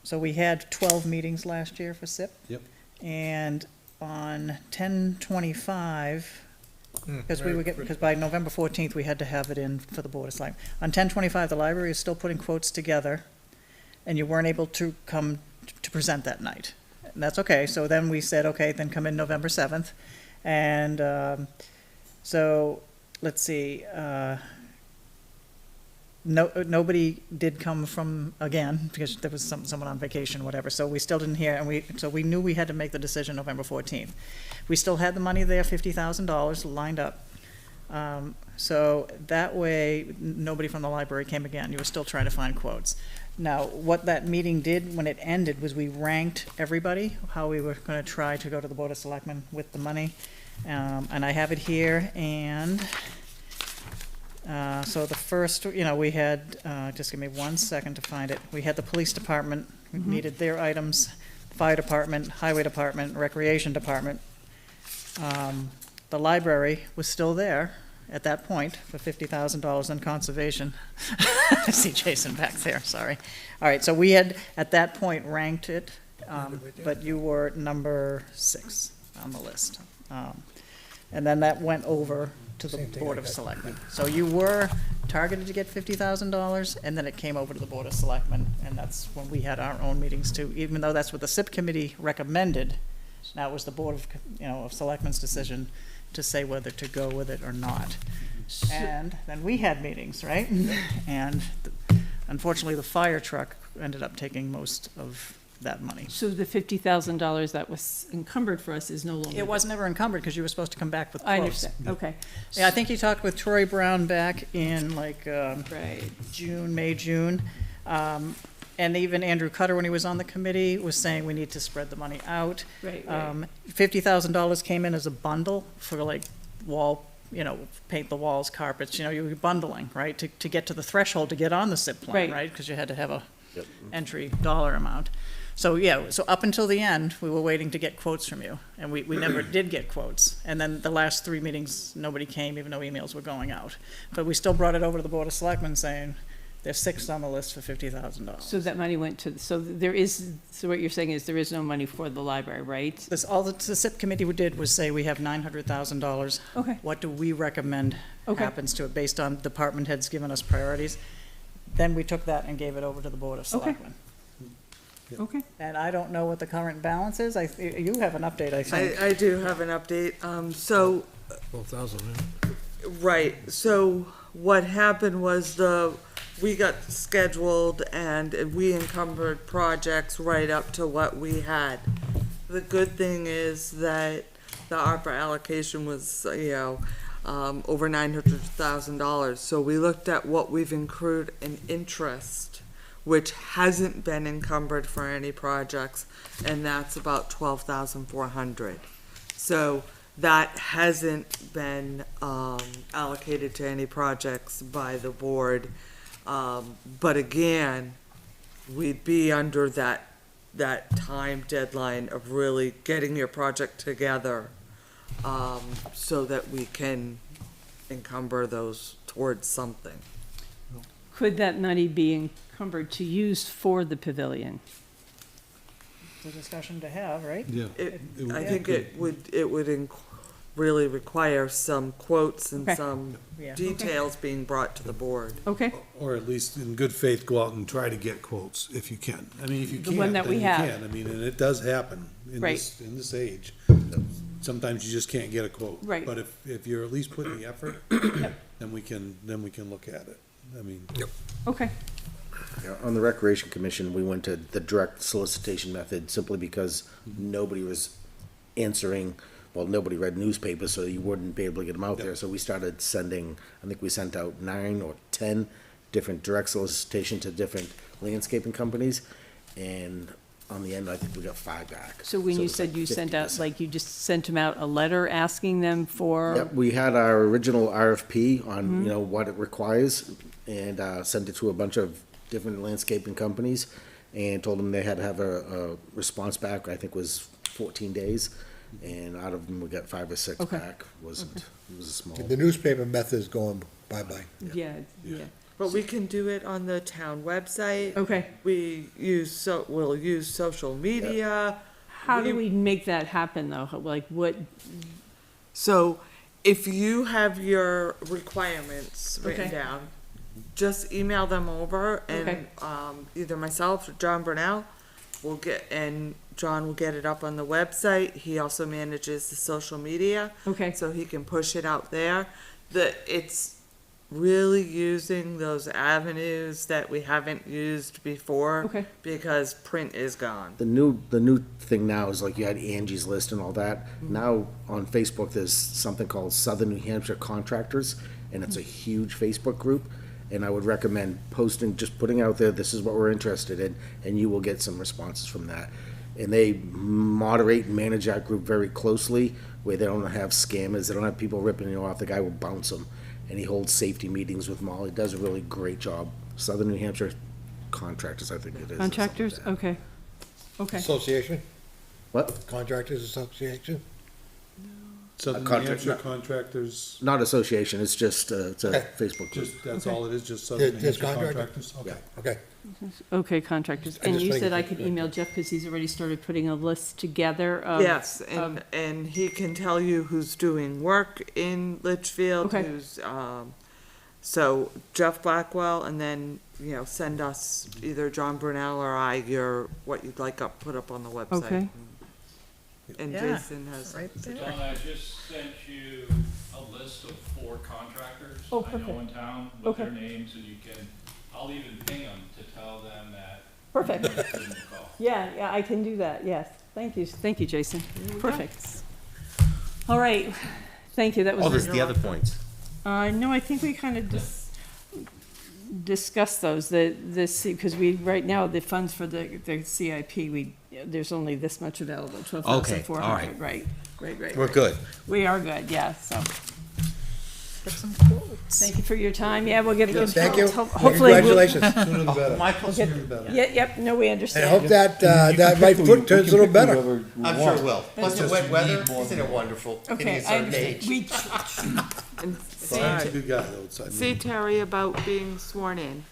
so we had 12 meetings last year for SIP. Yep. And on 10/25, because by November 14th, we had to have it in for the Board of Selectmen. On 10/25, the library is still putting quotes together, and you weren't able to come to present that night. And that's okay, so then we said, okay, then come in November 7th. And so, let's see, nobody did come from, again, because there was someone on vacation, whatever, so we still didn't hear, so we knew we had to make the decision November 14th. We still had the money there, $50,000 lined up. So that way, nobody from the library came again. You were still trying to find quotes. Now, what that meeting did when it ended was we ranked everybody, how we were gonna try to go to the Board of Selectmen with the money. And I have it here, and, so the first, we had, just give me 1 second to find it. We had the police department, we needed their items, fire department, highway department, recreation department. The library was still there at that point for $50,000 in conservation. I see Jason back there, sorry. All right, so we had, at that point, ranked it, but you were number 6 on the list. And then that went over to the Board of Selectmen. So you were targeted to get $50,000, and then it came over to the Board of Selectmen, and that's when we had our own meetings too, even though that's what the SIP committee recommended. Now it was the Board of, of Selectmen's decision to say whether to go with it or not. And then we had meetings, right? And unfortunately, the fire truck ended up taking most of that money. So the $50,000 that was encumbered for us is no longer. It was never encumbered because you were supposed to come back with quotes. I understand, okay. Yeah, I think you talked with Troy Brown back in Right. May, June. And even Andrew Cutter, when he was on the committee, was saying we need to spread the money out. Right. $50,000 came in as a bundle for wall, paint the walls, carpets, you were bundling, right? To get to the threshold to get on the SIP plan, Right. right? Because you had to have a entry dollar amount. So, yeah, so up until the end, we were waiting to get quotes from you, and we never did get quotes. And then the last 3 meetings, nobody came, even though emails were going out. But we still brought it over to the Board of Selectmen saying, there's 6 on the list for $50,000. So that money went to, so what you're saying is there is no money for the library, right? All the SIP committee did was say we have $900,000. Okay. What do we recommend Okay. happens to it based on department heads giving us priorities? Then we took that and gave it over to the Board of Okay. Selectmen. Okay. And I don't know what the current balance is. You have an update, I think. I do have an update. So 12,000, right, so what happened was we got scheduled and we encumbered projects right up to what we had. The good thing is that the ARPA allocation was, over $900,000. So we looked at what we've accrued in interest, which hasn't been encumbered for any projects, and that's about 12,400. So that hasn't been allocated to any projects by the board. But again, we'd be under that time deadline of really getting your project together, so that we can encumber those towards something. Could that money be encumbered to use for the pavilion? It's a discussion to have, right? Yeah. I think it would really require some quotes and Okay. some Yeah. details being brought to the board. Okay, Or at least in good faith, go out and try to get quotes if you can. I mean, if you The can't, one then that we you have. can. I mean, and it does happen Right. in this age. Sometimes you just can't get a quote. Right. But if you're at least putting the effort, then we can look at it. I mean. okay, Yeah, on the Recreation Commission, we went to the direct solicitation method simply because nobody was answering, well, nobody read newspapers, so you wouldn't be able to get them out there. So we started sending, I think we sent out 9 or 10 different direct solicitation to different landscaping companies. And on the end, I think we got 5 back. so when you it's said like you sent out, 50%. like you just sent them out a letter asking them for? Yep, we had our original RFP on, what it requires, and sent it to a bunch of different landscaping companies, and told them they had to have a response back, I think was 14 days, and out of them, we got 5 or 6 Okay. back. It was a small. The newspaper method is going bye-bye. Yeah. But we can do it on the town website. Okay, We'll use social media. how do we make that happen though? Like what, So if you have your requirements written Okay. down, just email them over Okay. and, either myself or John Burnell will John will get it up on the website. He also manages the social media. okay, So he can push it out there. really using those avenues that we haven't used before. Okay. Because print is gone. The new thing now is like you had Angie's List and all that. Now on Facebook, there's something called Southern New Hampshire Contractors, and it's a huge Facebook group. And I would recommend just putting out there, this is what we're interested in, and you will get some responses from that. And they moderate and manage that group very closely, where they don't have scammers, they don't have people ripping you off. The guy will bounce them, and he holds safety meetings with them all. He does a really great job. Southern New Hampshire Contractors, I think it is. or something like Contractors, that. okay. Okay. Association, What? Contractors Association? Southern New contract- Hampshire Contractors, Not association, it's just, it's a Okay. Facebook group. just, that's all it is, just Southern New Just Hampshire contractors? Contractors? Okay. Okay. Okay, contractors. I And just you think said I it's- could email Jeff because he's already started putting a list together of. Yes, and he can tell you who's doing work in Litchfield, Okay. who's, so Jeff Blackwell, and then, send us, either John Brunel or I, what you'd like put up on the website. Okay. And Yeah, Jason has. Right there. John, I just sent you a list of 4 contractors Oh, I know perfect. in town with their Okay. names, and you can, I'll even ping them to tell them that. Perfect. I'm gonna give them a call. Yeah, I can do that, yes. Thank you, Jason. Perfect. All right, thank you, that was. Oh, there's the other points. No, I think we kind of discussed those, because right now, the funds for the CIP, there's only this much available, Okay, all 12,400, right? Right. We're good. We are good, yeah, so, Get some quotes. thank you for your time, yeah, we'll get. Thank you. Hopefully, we'll- Congratulations. Sooner the better. Michael's get- Sooner the better. Yep, no, we I understand. hope that right foot turns a little better. I'm sure it will. Plus the Just wet you weather, need more isn't it wonderful? Getting Okay, a I certain understand. age. We, And Brian's a see, good guy, though. so I mean- see Terry about being sworn in.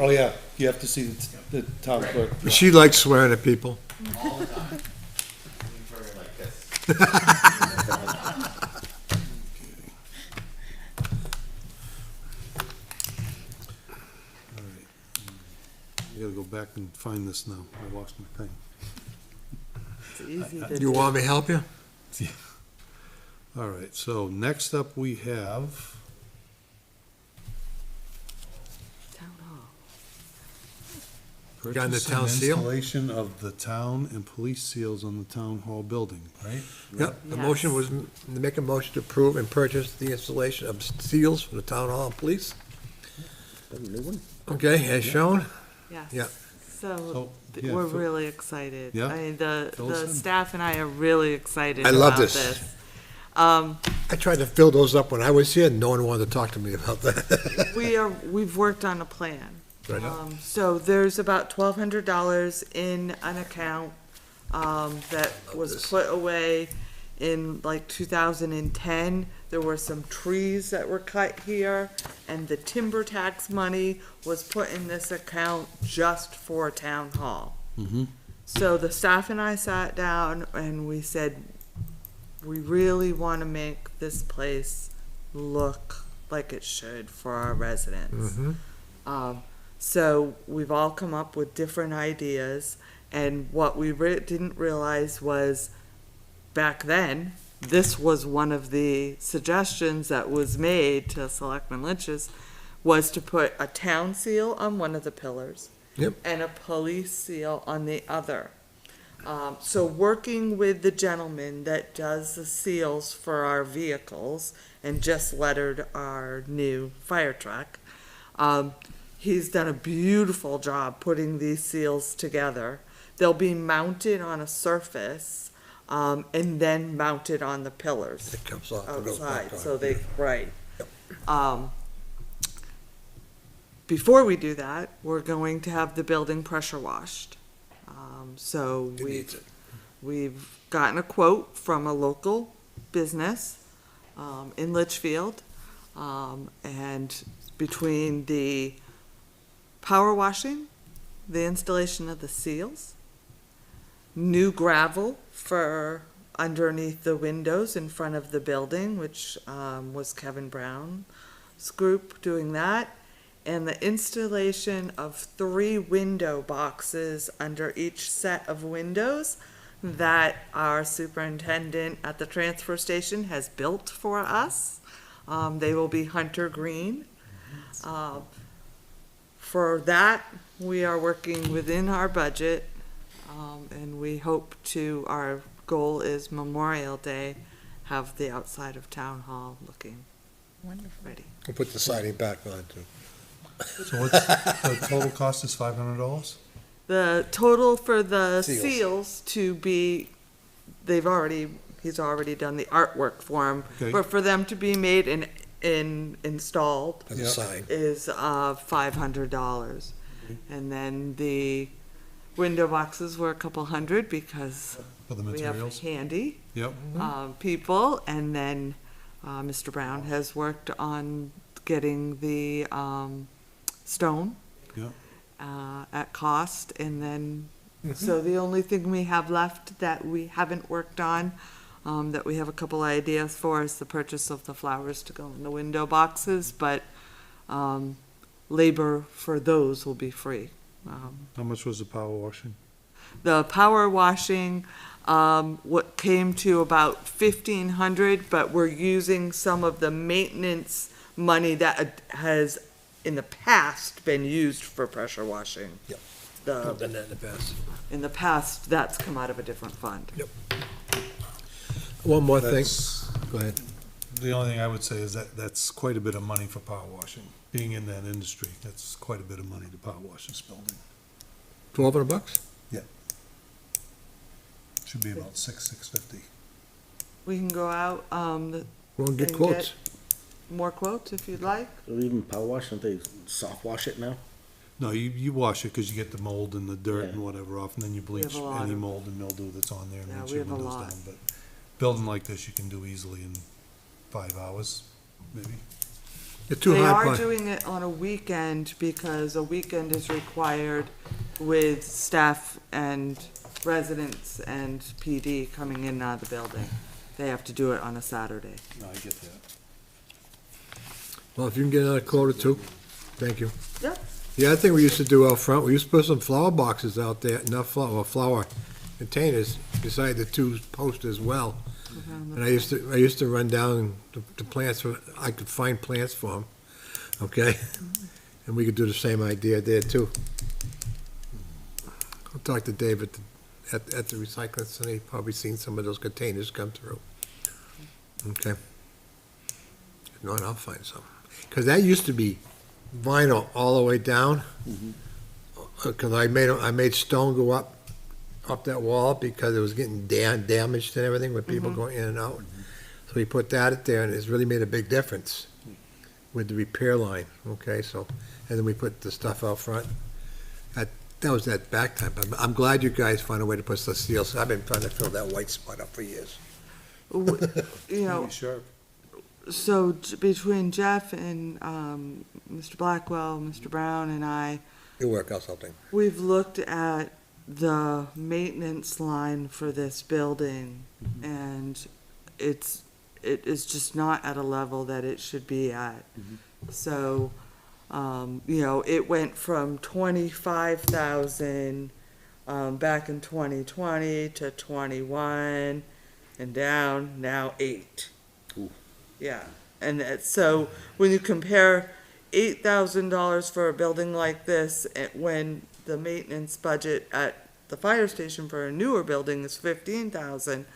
Oh, yeah, you have to see the town clerk. She likes swearing at people. All the time. Turn it like this. I gotta go back and find this now. I lost my thing. It's easy to You do. want me to help you? All right, so next up we have, Town hall. Got the purchase town and seal? installation of the town and police seals on the town hall building, right? Yep, the motion was to make a motion to approve and purchase the installation of seals for the town hall and police. A new one? Okay, as shown. Yes. Yeah. So, So, yeah, we're Phil- really excited. Yeah. I mean, the Fill us in. staff and I are really excited I love about this. this. I tried to fill those up when I was here, no one wanted to talk to me about that. We've worked on a plan. Right on. So there's about $1,200 in an account, that was this. put away in like 2010. There were some trees that were cut here, and the timber tax money was put in this account just for town hall. Mm-hmm. So the staff and I sat down and we said, we really want to make this place look like it should for our residents. So we've all come up with different ideas, and what we didn't realize was back then, this was one of the suggestions that was made to Selectmen Lynch's, was to put a town seal on one of the pillars. Yep. And a police seal on the other. So working with the gentleman that does the seals for our vehicles and just lettered our new fire truck, he's done a beautiful job putting these seals together. They'll be mounted on a surface, and then mounted on the pillars It comes off and goes back outside, on. so they, right. Before we do that, we're going to have the building pressure washed. So It needs it. we've gotten a quote from a local business, in Litchfield. And between the power washing, the installation of the seals, new gravel for underneath the windows in front of the building, which was Kevin Brown's group doing that, and the installation of 3 window boxes under each set of windows that our superintendent at the transfer station has built for us. They will be hunter green. For that, we are working within our budget, and we hope to, our goal is Memorial Day, have the outside of Town Hall looking Wonderful. ready. We'll put the siding back on too. So what's, the total cost is $500? The total for the Seals. seals to be, he's already done the artwork for them, Okay. but for them to be made and installed As a Yeah. sign. is $500. And then the window boxes were a couple hundred because For the we have materials? handy Yep. people. And then Mr. Brown has worked on getting the stone Yep. at cost. And then, so the only thing we have left that we haven't worked on, that we have a couple ideas for, is the purchase of the flowers to go in the window boxes, but labor for those will be free. How much was the power washing? The power washing, what came to about 1,500, but we're using some of the maintenance money that has in the past been used for pressure washing. Yep. The, I've done that in the past. in the past, that's come out of a different fund. One more thing. That's- Go ahead. The only thing I would say is that that's quite a bit of money for power washing. Being in that industry, that's quite a bit of money to power wash this building. $1,200? Should be about $650. We can go out, We'll get And quotes. more quotes if you'd like. Or even power wash, don't they soft wash it now? No, you wash it because you get the mold and the dirt and Yeah. whatever off, and then you bleach have a lot any of- mold and mildew that's on there and Yeah, rinse we your have a windows lot. down. But building like this, you can do easily in 5 hours, maybe. You're too They high, are Pine. doing it on a weekend because a weekend is required with staff and residents and PD coming in and out of the building. They have to do it on a Saturday. No, I get that. Well, if you can get another quote or two, thank you. Yep. The other thing we used to do out front, we used to put some flower boxes out there, not flower containers beside the two posts as well. And I used to run down the plants, I could find plants for them, okay? And we could do the same idea there too. I'll talk to David at the recycling center, he's probably seen some of those containers come through. Okay? If not, I'll find some. Because that used to be vinyl all the way down. Because I made stone go up that wall because it was getting damaged and everything with people going in and out. So we put that there and it's really made a big difference with the repair line, okay, so, and then we put the stuff out front. That was that back time, but I'm glad you guys found a way to put the seals. I've been trying to fill that white spot up for years. You know, Sharp. so between Jeff and Mr. Blackwell, Mr. Brown, and I, You'll work out something. we've looked at the maintenance line for this building, and it is just not at a level that it should be at. So, you know, it went from 25,000 back in 2020 to 21, and down now 8. Ooh. Yeah, and so when you compare $8,000 for a building like this, when the maintenance budget at the fire station for a newer building is 15,000,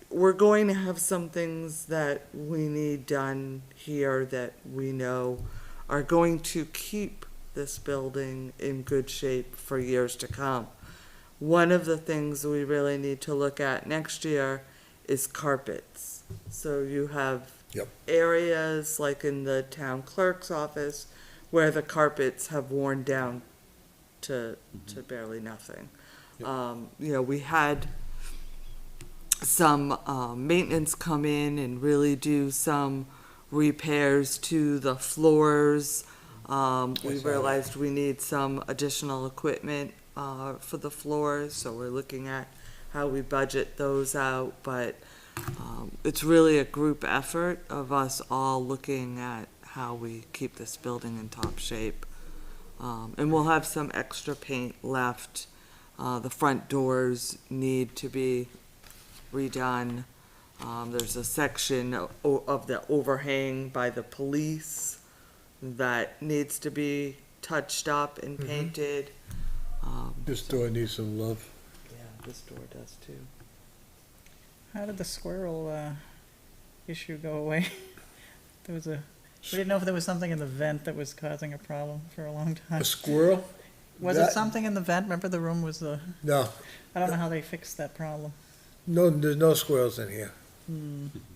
we're going to have some things that we need done here that we know are going to keep this building in good shape for years to come. One of the things we really need to look at next year is carpets. So you have Yep. areas like in the town clerk's office where the carpets have worn down to barely nothing. You know, we had some maintenance come in and really do some repairs to the floors. We realized we need some additional equipment for the floors, so we're looking at how we budget those out, but it's really a group effort of us all looking at how we keep this building in top shape. And we'll have some extra paint left. The front doors need to be redone. There's a section of the overhang by the police that needs to be touched up and painted. This door needs some love. Yeah, this door does too. How did the squirrel issue go away? There was we didn't know if there was something in the vent that was causing a problem for a long time. A squirrel? Was it That- something in the vent? Remember the room was No, I don't know how they fixed that problem. no, there's no squirrels in here.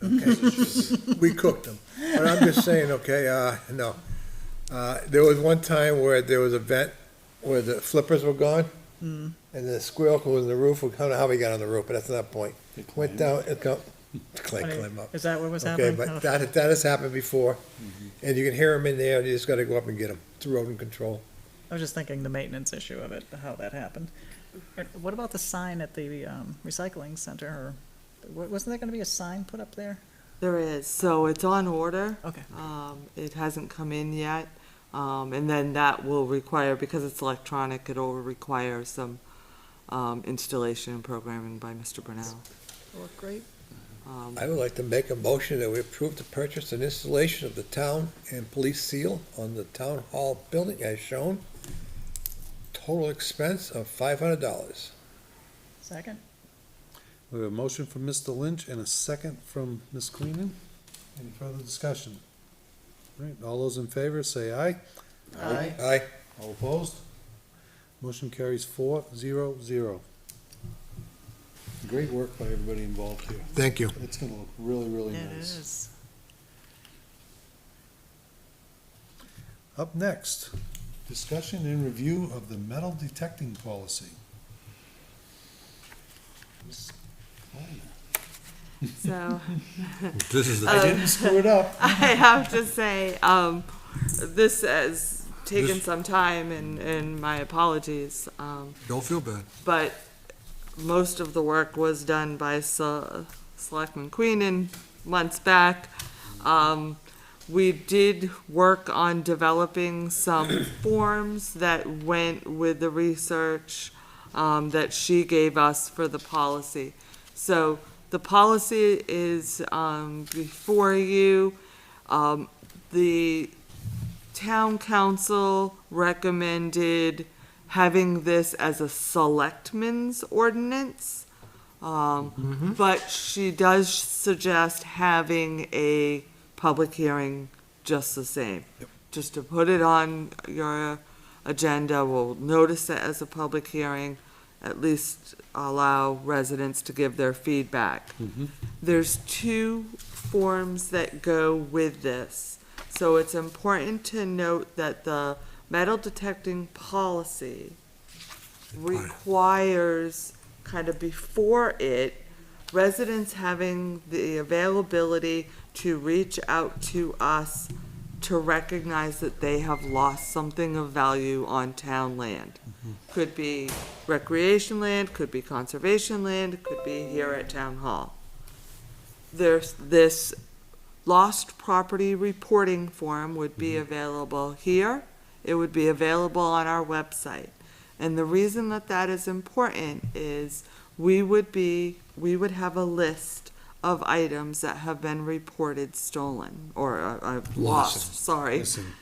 Okay, we cooked them. But I'm just saying, okay, no. There was one time where there was a vent where the flippers were gone, and the squirrel was in the roof. I don't know how we got on the roof, but that's not the point. Went down, it got, climb up. Is that what was Okay, happening? but that has happened before, and you can hear them in there, and you just gotta go up and get them. It's rodent control. I was just thinking the maintenance issue of it, how that happened. And what about the sign at the recycling center? Or wasn't there going to be a sign put up there? There is, so it's on order. Okay. It hasn't come in yet. And then that will require, because it's electronic, it'll require some installation and programming by Mr. Brunel. Look great. I would like to make a motion that we approve the purchase and installation of the town and police seal on the town hall building as shown. Total expense of $500. Second? We have a motion from Mr. Lynch and a second from Ms. Queenan. Any further discussion? All right, all those in favor, say aye. Aye. Aye. All opposed? Motion carries 4-0-0. Great work by everybody involved here. Thank you. It's gonna look really, really It nice. is. Up next, discussion and review of the metal detecting policy. Ms. Kleiner. So, I didn't screw it up. I have to say, this has taken some time, and my apologies. Don't feel bad. But most of the work was done by Selectman Queenan months back. We did work on developing some forms that went with the research that she gave us for the policy. So the policy is before you. The town council recommended having this as a selectmen's ordinance. But she does suggest having a public hearing just the same. Just to put it on your agenda, we'll notice it as a public hearing, at least allow residents to give their feedback. There's two forms that go with this. So it's important to note that the metal detecting policy requires, kind of before it, residents having the availability to reach out to us to recognize that they have lost something of value on town land. Could be recreation land, could be conservation land, could be here at town hall. There's this lost property reporting form would be available here. It would be available on our website. And the reason that that is important is we would have a list of items that have been reported stolen or lost, sorry. Listen.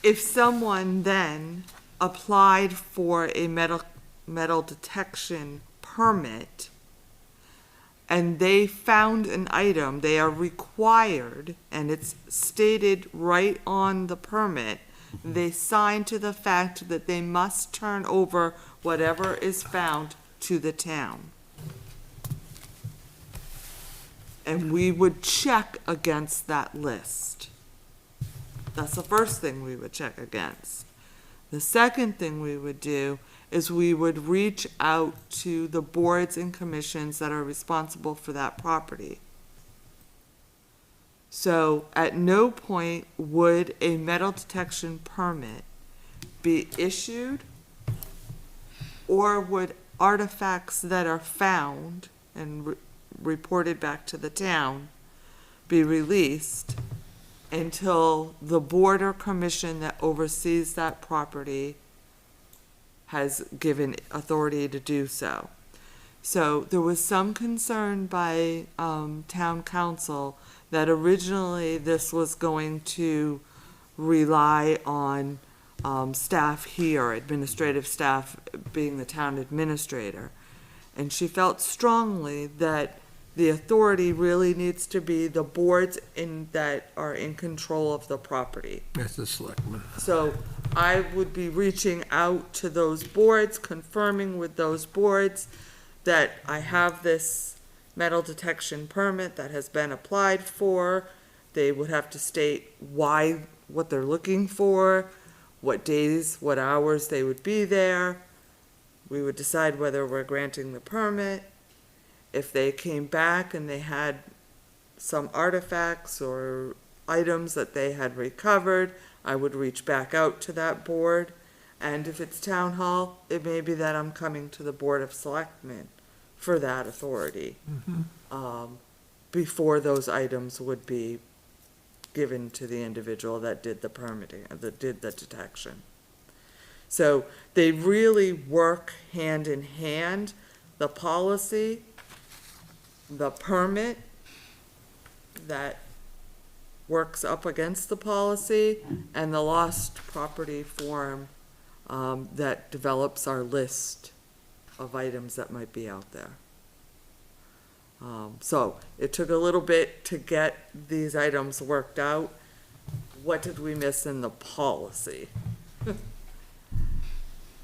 If someone then applied for a metal detection permit and they found an item, they are required, and it's stated right on the permit, they sign to the fact that they must turn over whatever is found to the town. And we would check against that list. That's the first thing we would check against. The second thing we would do is we would reach out to the boards and commissions that are responsible for that property. So at no point would a metal detection permit be issued, or would artifacts that are found and reported back to the town be released until the board or commission that oversees that property has given authority to do so. So there was some concern by town council that originally this was going to rely on staff here, administrative staff being the town administrator. And she felt strongly that the authority really needs to be the boards that are in control of the property. That's the selectmen. So I would be reaching out to those boards, confirming with those boards that I have this metal detection permit that has been applied for. They would have to state what they're looking for, what days, what hours they would be there. We would decide whether we're granting the permit. If they came back and they had some artifacts or items that they had recovered, I would reach back out to that board. And if it's town hall, it may be that I'm coming to the Board of Selectmen for that authority. Before those items would be given to the individual that did the permitting, that did the detection. So they really work hand in hand, the policy, the permit that works up against the policy, and the lost property form that develops our list of items that might be out there. So it took a little bit to get these items worked out. What did we miss in the policy?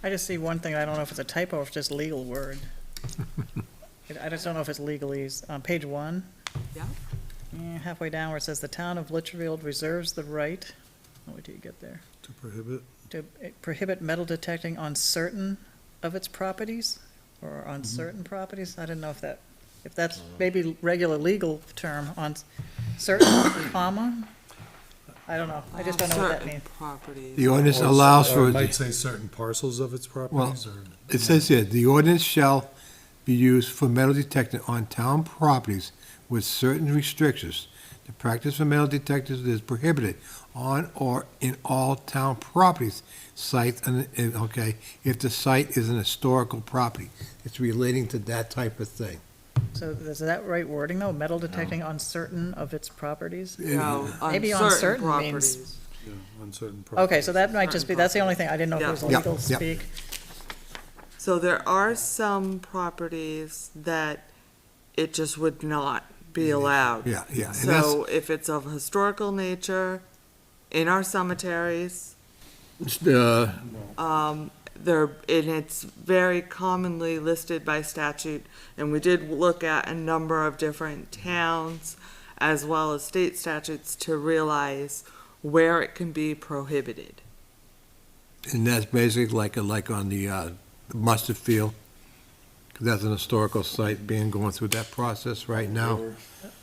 I just see one thing, I don't know if it's a typo or if it's just legal word. I just don't know if it's legalese. On page 1. Yeah. Halfway down where it says, "The town of Litchfield reserves the right," wait till you get there, To prohibit, to prohibit metal detecting on certain of its properties, or on certain properties. I didn't know if that's maybe regular legal term, on certain, comma. I don't know. I just don't know what that Certain means. properties. The ordinance allows or for, it might say certain parcels of its properties, or. it says here, the ordinance shall be used for metal detecting on town properties with certain restrictions. The practice of metal detectors is prohibited on or in all town properties, sites, okay, if the site is an historical property. It's relating to that type of thing. So is that right wording though? Metal detecting on certain of its properties? No, Maybe on certain means- properties. Yeah, on certain properties. Okay, so that might just be, that's the only thing. I didn't know if it was Yeah. legal Yeah. speak. So there are some properties that it just would not be allowed. Yeah, yeah. And that's, So if it's of historical nature, in our cemeteries, and it's very commonly listed by statute, and we did look at a number of different towns as well as state statutes to realize where it can be prohibited. and that's basically like on the mustard field, 'cause that's an historical site going through that process right now.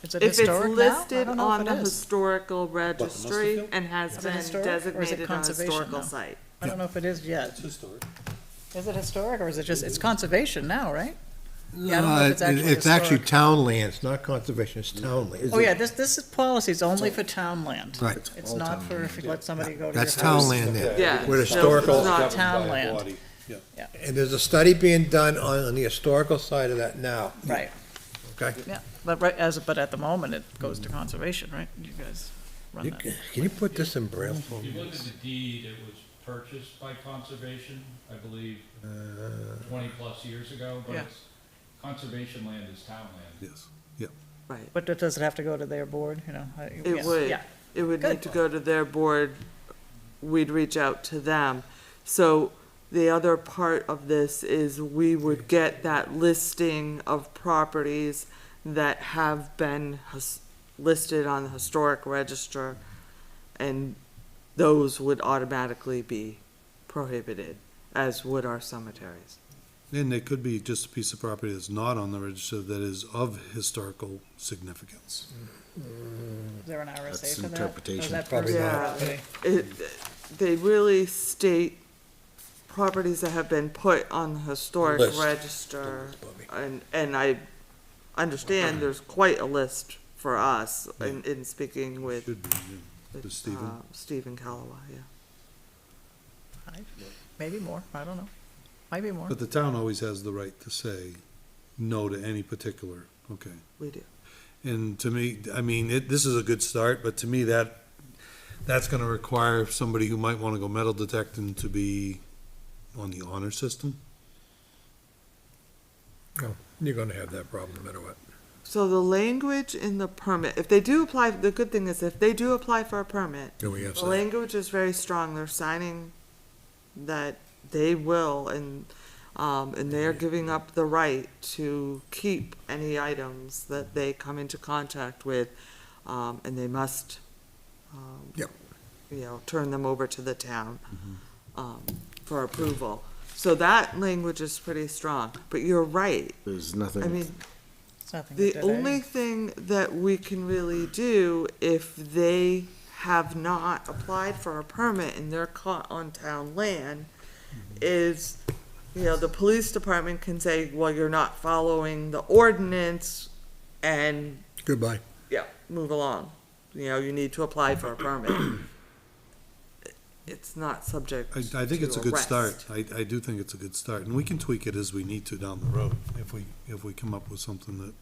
Is it If it's historic now? I listed don't know on if the it is. historical registry Field? and has Is it been historic, or is it designated a conservation historical now? site. I don't know if it is yet. It's historic. Is it historic, or is it just, it's conservation now, right? Yeah, I don't know if it's actually It's actually historic. town land, it's not conservation, it's town land. Oh, yeah, this policy is only for town land. Right. It's not for if you let somebody go to your That's house. town land there. Yeah. With so historical- it's not- Town land. And there's a study being done on the historical side of that now, Right, okay? yeah, but but at the moment, it goes to conservation, right? You guys run that. Can you put this in braille for If you look me? at the deed, it was purchased by conservation, I believe, 20-plus years ago, but Yeah. it's, conservation land is town land. Yes. Right. But does it have to go to their board, you know? It Yes, would. Yeah, It would Good. need to go to their board, we'd reach out to them. So the other part of this is we would get that listing of properties that have been listed on the historic register, and those would automatically be prohibited, as would our cemeteries. And they could be just a piece of property that's not on the register that is of historical significance. is there an RSA That's for that? Or is interpretation. that Probably person- not. okay. They really state properties that have been put on the historic List. register, and I understand there's quite a list for us in speaking with, Should be, yeah. With Stephen. Stephen Callaway, yeah. Maybe more, I don't know. Might be more. But the town always has the right to say, no to any particular, okay. We do. And to me, I mean, this is a good start, but to me, that's gonna require somebody who might wanna go metal detecting to be on the honor system. No, you're gonna have that problem no matter what. So the language in the permit, if they do apply, the good thing is if they do apply for a permit, Then we have the some. language is very strong. They're signing that they will, and they're giving up the right to keep any items that they come into contact with, and they must, Yep. you know, turn them over to the town, for approval. So that language is pretty strong, but you're right. There's nothing. I mean, It's nothing the but today. only thing that we can really do if they have not applied for a permit and they're caught on town land is, you know, the police department can say, well, you're not following the ordinance and, Goodbye. yeah, move along. You know, you need to apply for a permit. It's not subject I think it's a good arrest. start. I do think it's a good start, and we can tweak it as we need to down the road, if we come up with something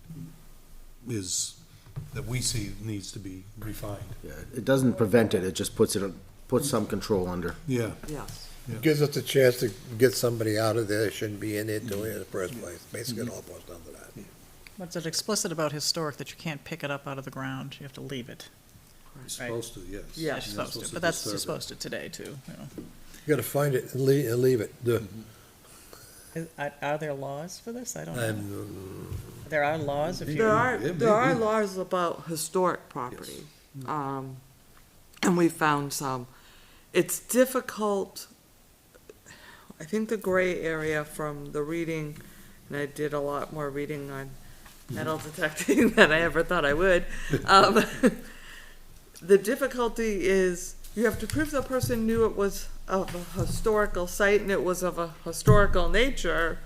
that we see needs to be refined. Yeah, it doesn't prevent it, it just puts some control under. Yeah, Yes. Gives us a chance to get somebody out of there that shouldn't be in there doing it in the first place. Basically, it all boils down to that. What's it explicit about historic that you can't pick it up out of the ground? You have to leave it. you're supposed to, yes. Yeah. You're supposed to, but that's, you're supposed to today too, you know. You gotta find it and leave it. Are there laws for this? I don't know. I'm, There are laws if you. There are, Yeah, there are maybe. laws about historic property, and we found some. It's difficult, I think the gray area from the reading, and I did a lot more reading on metal detecting than I ever thought I would. The difficulty is you have to prove the person knew it was of a historical site and it was of a historical nature.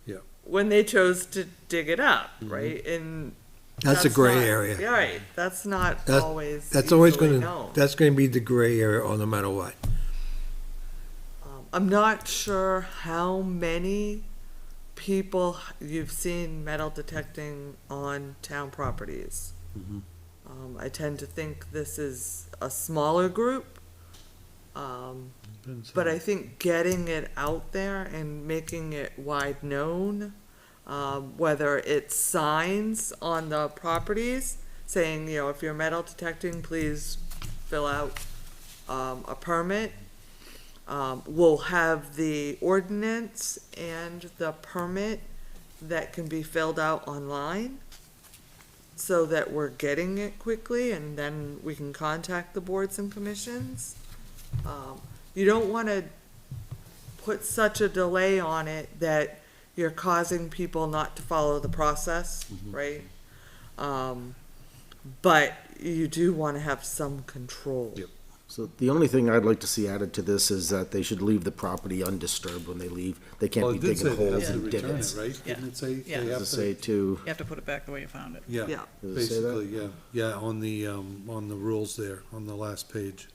Yeah. When they chose to dig it up, right? And That's a gray not- area. Yeah, right, that's not That- always That's always easily gonna, known. that's gonna be the gray area or no matter what. I'm not sure how many people you've seen metal detecting on town properties. I tend to think this is a smaller group. But I think getting it out there and making it wide known, whether it's signs on the properties saying, you know, if you're metal detecting, please fill out a permit. We'll have the ordinance and the permit that can be filled out online so that we're getting it quickly and then we can contact the boards and commissions. You don't wanna put such a delay on it that you're causing people not to follow the process, right? But you do wanna have some control. Yep. So the only thing I'd like to see added to this is that they should leave the property undisturbed when they leave. They Well, can't be it did say digging they holes have to and return divots. it, right? Yeah. Didn't it say Yeah. they Does have it to? say to, You have to put it back the way you found it. Yeah, Yeah. does it say that? basically, yeah, on the rules there, on the last page.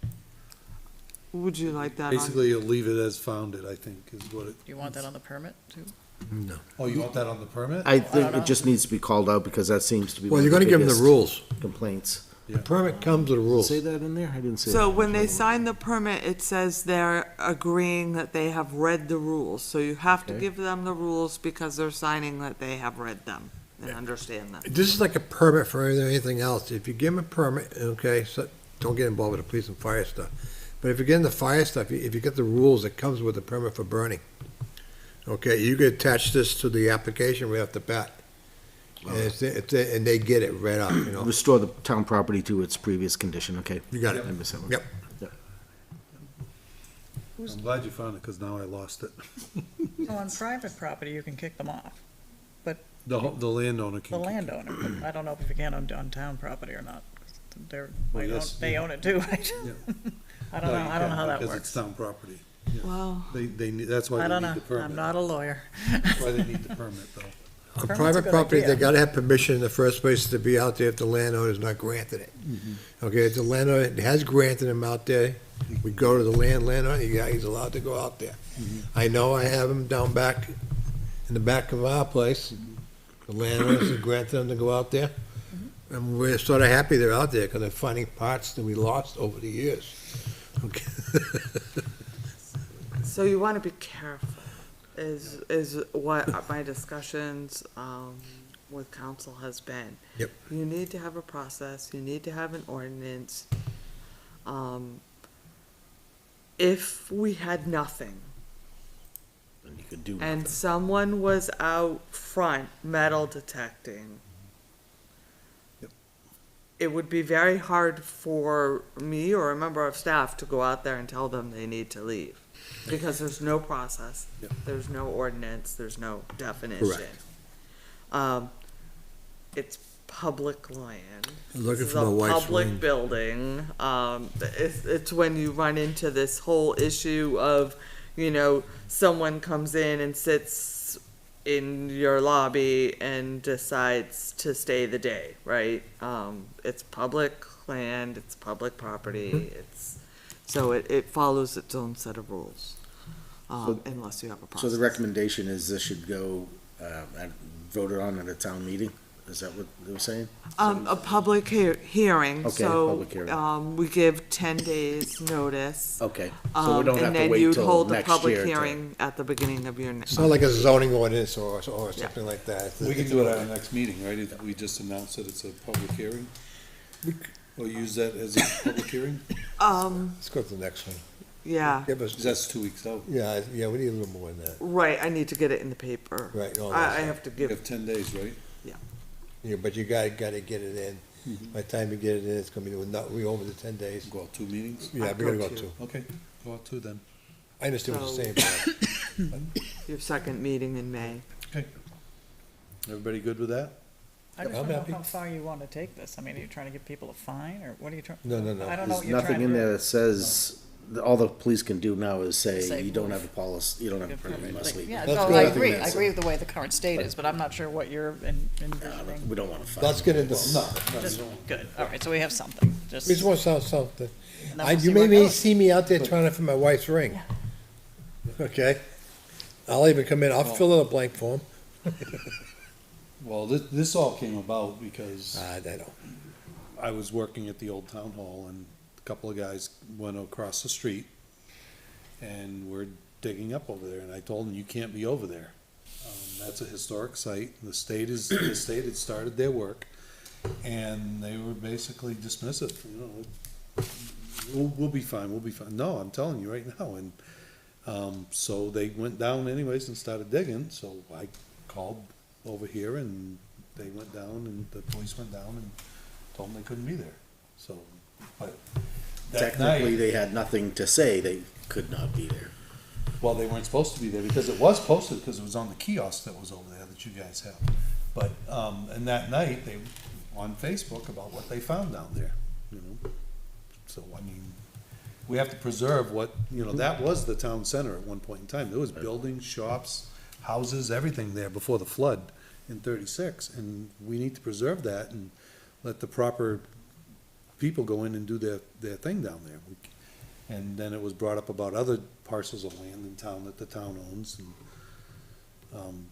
Would you like that on? Basically, you'll leave it as founded, I think, is what it. Do you want that on the permit too? No. Oh, you want that on the permit? I think it just needs to be called out because that seems to be Well, one you're of the gonna give them the biggest rules. complaints. The permit comes with the rules. Say that in there? I didn't see it. So when they sign the permit, it says they're agreeing that they have read the rules. So you have to Okay. give them the rules because they're signing that they have read them and understand them. This is like a permit for anything else. If you give them a permit, okay, so don't get involved with the police and fire stuff. But if you're getting the fire stuff, if you get the rules that comes with the permit for burning, okay, you could attach this to the application right off the bat. And and they get it right up, you know. Restore the town property to its previous condition, okay. You got it. I missed that one. Yep. I'm glad you found it, because now I lost it. Well, on private property, you can kick them off, The landowner the can. landowner, but I don't know if you can on town property or not. They're, Well, yes, they own it too, right? I don't know, I don't know how that Because it's works. town property. Wow. That's why I they don't need know, the permit. I'm not a lawyer. That's why they need the permit, though. On Permit's a private good property, they idea. gotta have permission in the first place to be out there if the landowner's not granted it. Okay, if the landowner has granted him out there, we go to the landowner, he's allowed to go out there. I know I have him down back, in the back of our place, the landowners and grant them to go out there. And we're sort of happy they're out there because they're finding parts that we lost over the years. Okay. So you want to be careful, is what my discussions, with council has been. Yep. You need to have a process, you need to have an ordinance. If we had nothing, And you could do and nothing. someone was out front metal detecting, it would be very hard for me or a member of staff to go out there and tell them they need to leave. Because there's no process, Yep. there's no ordinance, there's no definition. Correct. It's public land. Looking This is for my a wife's public ring. building. It's when you run into this whole issue of, someone comes in and sits in your lobby and decides to stay the day, right? It's public land, it's public property, so it follows its own set of rules, unless you have a So process. the recommendation is this should go, voted on at a town meeting? Is that what they were saying? A public hearing, Okay, so, public hearing. we give 10 days notice. Okay, so we don't have And to then wait you'd till hold the next public year to. hearing at the beginning of your next. It's not like a zoning ordinance or something like that. We can do it at our next meeting, right? If we just announce that it's a public hearing? Or use that as a public hearing? Let's go to the next one. Yeah, Give us, 'Cause that's 2 weeks out. yeah, we need a little more than that. right, I need to get it in the paper. Right, all that I stuff. have to We give, have 10 days, right? Yeah, but you gotta get it in. By the time you get it in, it's gonna be, we over the 10 days. Go out 2 meetings? Yeah, I'd we gotta go go to. two. Okay, go out 2 then. I understand what you're saying, but your second meeting in May. Okay. Everybody good with that? I just I'm don't know happy. how far you want to take this. I mean, are you trying to give people a fine, or what are you trying? No. I don't know There's what you're trying nothing to in do. there that says, all the police can do now is Say say, you don't move. have a policy, you don't have a permit, you must leave. Yeah, That's no, good. I Nothing agree. I that's- agree with the way the current state is, but I'm not sure what you're envisioning. We don't wanna fight. let's get into, Just, good, all right, so we have something, just. we just want something. and then we'll see You where it may goes. see me out there trying to for my wife's ring. Okay? I'll even come in, I'll fill in a blank form. Well, this all came about because I don't. I was working at the old town hall and a couple of guys went across the street and were digging up over there, and I told them, you can't be over there. That's a historic site, the state had started their work, and they were basically dismissive, we'll be fine, no, I'm telling you right now, and, so they went down anyways and started digging, so I called over here and they went down and the police went down and told them they couldn't be there, so, but that Technically, night, they had nothing to say, they could not be there. well, they weren't supposed to be there because it was posted, because it was on the kiosk that was over there that you guys have. But, and that night, they, on Facebook about what they found down there, So, I mean, we have to preserve what, that was the town center at one point in time. There was buildings, shops, houses, everything there before the flood in 36. And we need to preserve that and let the proper people go in and do their thing down there. And then it was brought up about other parcels of land in town that the town owns. And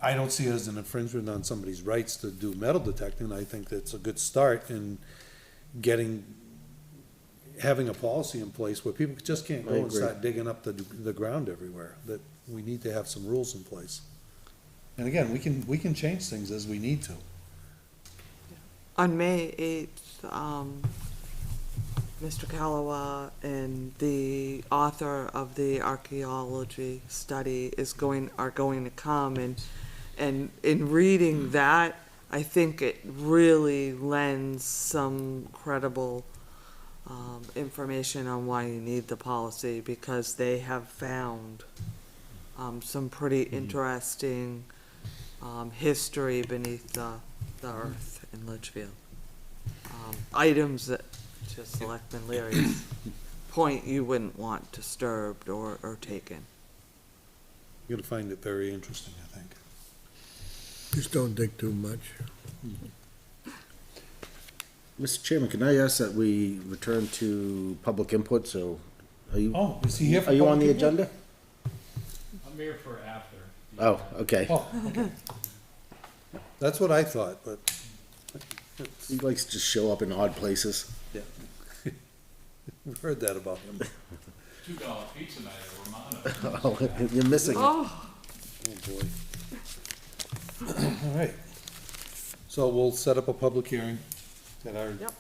I don't see it as an infringement on somebody's rights to do metal detecting. I think that's a good start in having a policy in place where people just can't go I and agree. start digging up the ground everywhere. That we need to have some rules in place. And again, we can change things as we need to. On May 8th, Mr. Callaway and the author of the archaeology study are going to come, and in reading that, I think it really lends some credible information on why you need the policy, because they have found some pretty interesting history beneath the earth in Litchfield. Items that, to Selectman Leary's point, you wouldn't want disturbed or taken. You're gonna find it very interesting, I think. Just don't dig too much. Mr. Chairman, can I ask that we return to public input, so, are you, Oh, is he here for are you on the public input? agenda? I'm here for after. Oh, okay. Oh, okay. That's what I thought, but. He likes to just show up in odd places. Yeah. We've heard that about him. $2 pizza night at Romano. Oh, you're missing it. Oh, Oh, boy. All right. So we'll set up a public hearing at our Yep.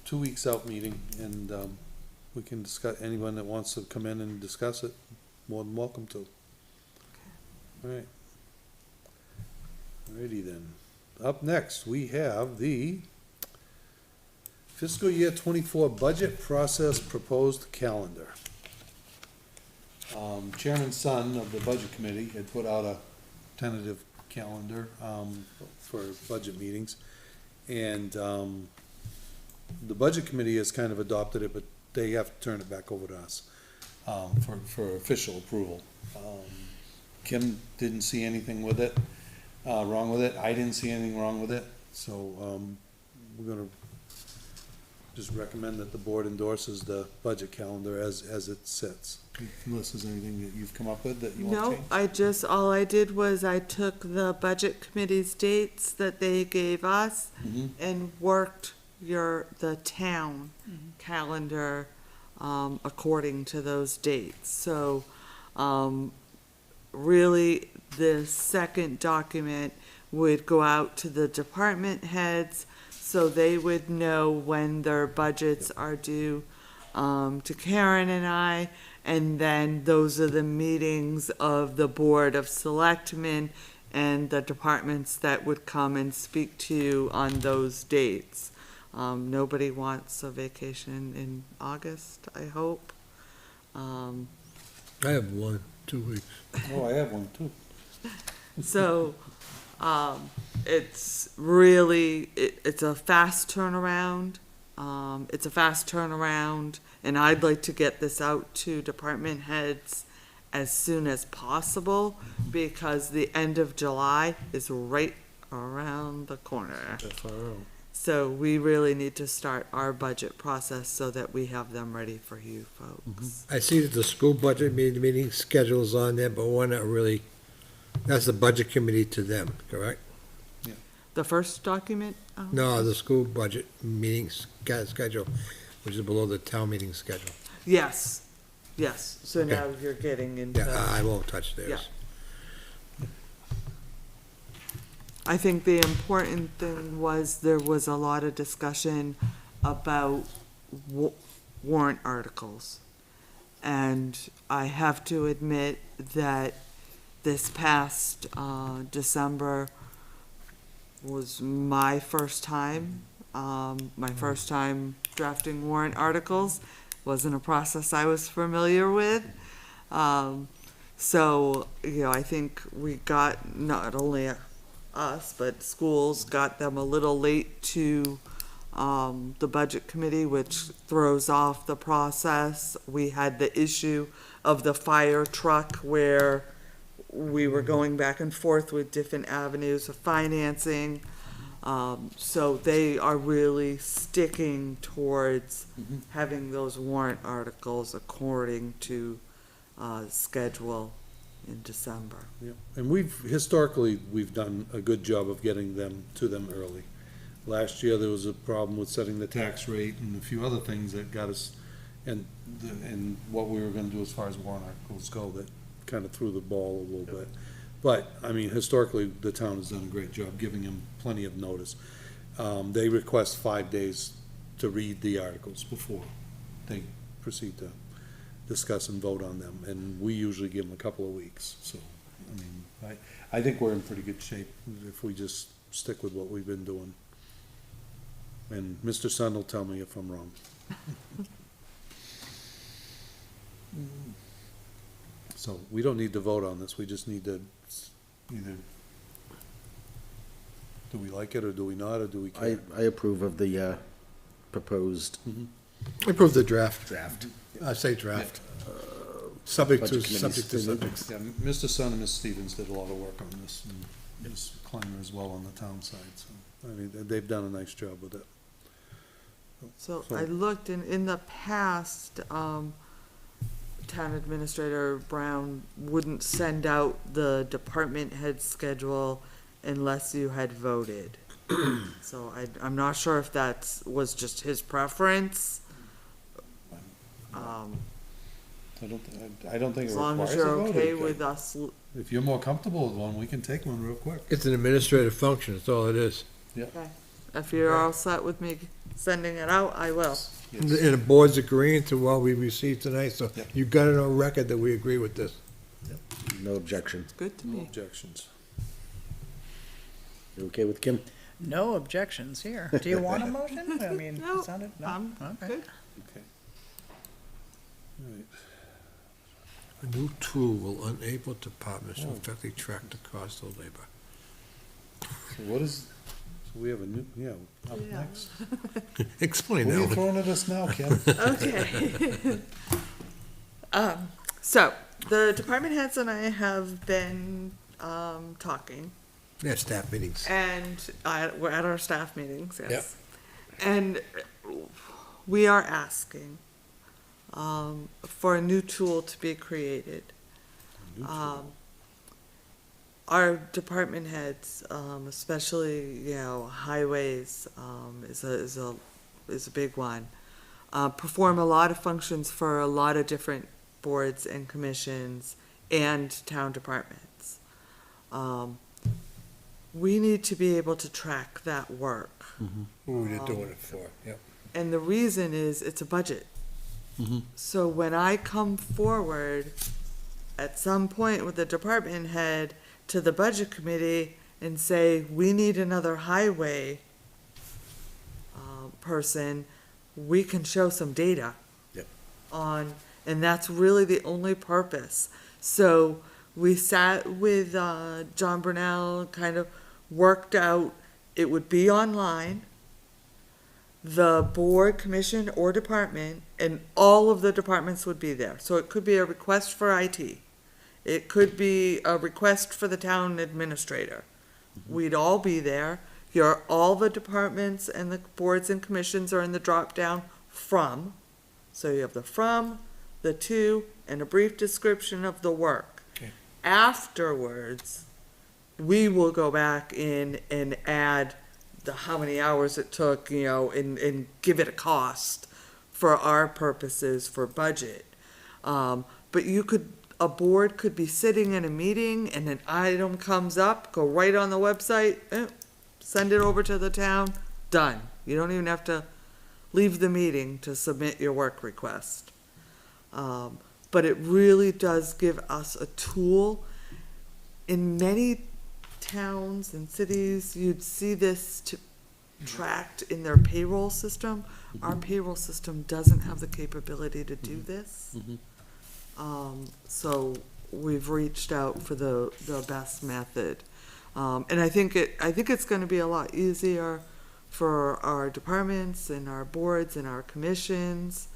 2 weeks out meeting, and we can discuss, anyone that wants to come in and discuss it, more than welcome to. All right. Alrighty then. Up next, we have the fiscal year 24 budget process proposed calendar. Chairman Sun of the Budget Committee had put out a tentative calendar for budget meetings. And the Budget Committee has kind of adopted it, but they have to turn it back over to us for official approval. Kim didn't see anything with it, wrong with it. I didn't see anything wrong with it. So we're gonna just recommend that the board endorses the budget calendar as it sits. Unless there's anything that you've come up with that you want to no, change? all I did was I took the budget committee's dates that they gave us Mhm. and worked the town calendar, according to those dates. So, really, the second document would go out to the department heads, so they would know when their budgets are due, to Karen and I, and then those are the meetings of the Board of Selectmen and the departments that would come and speak to you on those dates. Nobody wants a vacation in August, I hope. I have 2 weeks. Oh, I have one too. So, it's really, it's a fast turnaround. It's a fast turnaround, and I'd like to get this out to department heads as soon as possible, because the end of July is right around the corner. So we really need to start our budget process so that we have them ready for you folks. I see that the school budget meeting schedule's on there, but we're not really, that's the budget committee to them, correct? The first document? No, the school budget meeting schedule, which is below the town meeting schedule. Yes, yes. So Okay. now you're getting into. Yeah, I won't touch theirs. Yeah. I think the important thing was there was a lot of discussion about warrant articles. And I have to admit that this past December was my first time. My first time drafting warrant articles. Wasn't a process I was familiar with. So, I think we got, not only us, but schools got them a little late to the budget committee, which throws off the process. We had the issue of the fire truck where we were going back and forth with different avenues of financing. So they are really sticking towards having those warrant articles according to schedule in December. Yep. And historically, we've done a good job of getting them to them early. Last year, there was a problem with setting the tax rate and a few other things that got us, and what we were gonna do as far as warrant articles go, that kind of threw the ball a little bit. But, I mean, historically, the town has done a great job giving them plenty of notice. They request 5 days to read the articles before they proceed to discuss and vote on them, and we usually give them a couple of weeks, so, I mean, I think we're in pretty good shape if we just stick with what we've been doing. And Mr. Sun will tell me if I'm wrong. So, we don't need to vote on this, we just need to either, do we like it, or do we not, or do we care? I approve of the proposed I approve the draft. draft. I say draft. Subject to, Budget committee's subject to opinion. subjects. Yeah, Mr. Sun and Ms. Stevens did a lot of work on this, and Ms. Kleiner as well on the town side, so, I mean, they've done a nice job with it. So I looked, and in the past, Town Administrator Brown wouldn't send out the department head schedule unless you had voted. So I'm not sure if was just his preference. I don't think As it long requires as a you're vote. okay with us, If you're more comfortable with one, we can take one real quick. It's an administrative function, that's all it is. if you're all set with me sending it out, I will. And the board's agreeing to what we received tonight, so Yep. you got it on record that we agree with this. No objection. Good to No me. objections. You okay with Kim? No objections here. Do you want a motion? I mean, No, it sounded, no? I'm Okay. good. Okay. All right. A new tool will enable departments to effectively track the cost of labor. So what is, so we have a new, up Yeah. next. Explain What are you that. throwing at us now, Kim? Okay. So, the department heads and I have been, talking, Yeah, staff meetings. and we're at our staff meetings, yes. And we are asking, for a new tool to be created. Our department heads, especially, highways, is a big one. Perform a lot of functions for a lot of different boards and commissions and town departments. We need to be able to track that work. Who are you doing it for? Yep. And the reason is it's a budget. So when I come forward at some point with the department head to the budget committee and say, we need another highway person, we can show some data. Yep. And that's really the only purpose. So we sat with John Brunel, kind of worked out, it would be online. The board, commission, or department, and all of the departments would be there. So it could be a request for IT. It could be a request for the town administrator. We'd all be there. All the departments and the boards and commissions are in the drop-down from. So you have the from, the to, and a brief description of the work. Okay. Afterwards, we will go back in and add how many hours it took, and give it a cost for our purposes for budget. But a board could be sitting in a meeting and an item comes up, go right on the website, send it over to the town, done. You don't even have to leave the meeting to submit your work request. But it really does give us a tool. In many towns and cities, you'd see this tracked in their payroll system. Our payroll system doesn't have the capability to do this. So we've reached out for the best method. And I think it's gonna be a lot easier for our departments and our boards and our commissions.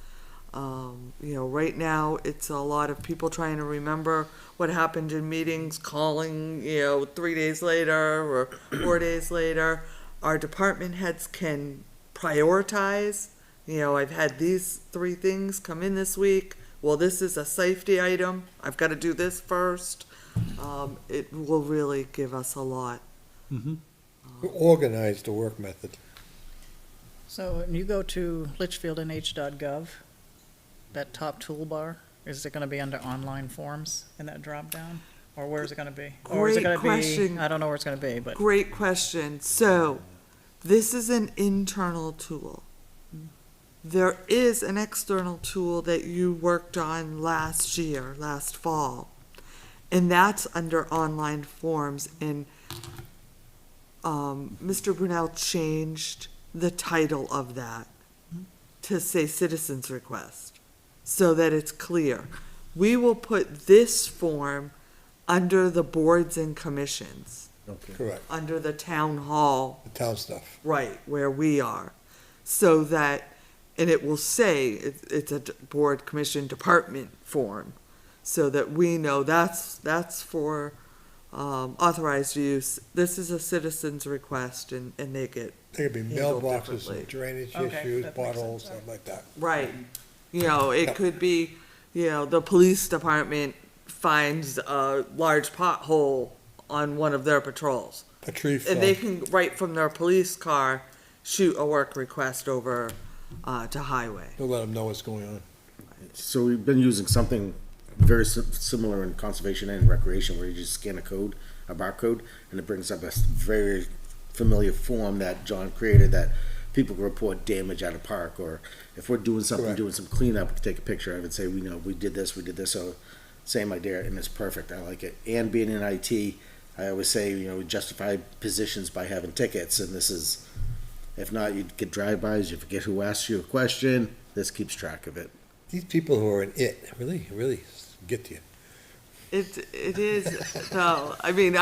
Right now, it's a lot of people trying to remember what happened in meetings, calling, 3 days later or 4 days later. Our department heads can prioritize. I've had these 3 things come in this week. Well, this is a safety item. I've got to do this first. It will really give us a lot. Organize the work method. So when you go to litchfieldnh.gov, that top toolbar, is it gonna be under online forms in that drop-down? Or where is it gonna be? Or is it Great gonna be? question. I don't know where it's gonna be, but, Great question. So, this is an internal tool. There is an external tool that you worked on last fall, and that's under online forms. And Mr. Brunel changed the title of that to say citizens request, so that it's clear. We will put this form under the boards and commissions, Okay. Correct. under the town hall, The town stuff. right, where we are. So that, and it will say it's a board, commission, department form, so that we know that's for authorized use. This is a citizen's request, and they get, They could be Handled mailboxes, differently. and drainage Okay, issues, that makes potholes, sense. stuff like that. right. It could be, the police department finds a large pothole on one of their patrols. A tree And they fell. can, right from their police car, shoot a work request over, to highway. They'll let them know what's going on. So we've been using something very similar in conservation and recreation, where you just scan a code, a barcode, and it brings up a very familiar form that John created that people can report damage at a park, or if we're doing something, Correct. doing some cleanup, we can take a picture of it and say, we know, we did this, so same idea, and it's perfect, I like it. And being in IT, I always say, we justify positions by having tickets, and this is, if not, you get drive-bys, you forget who asked you a question, this keeps track of it. These people who are in it really get to you. It is, no, I mean,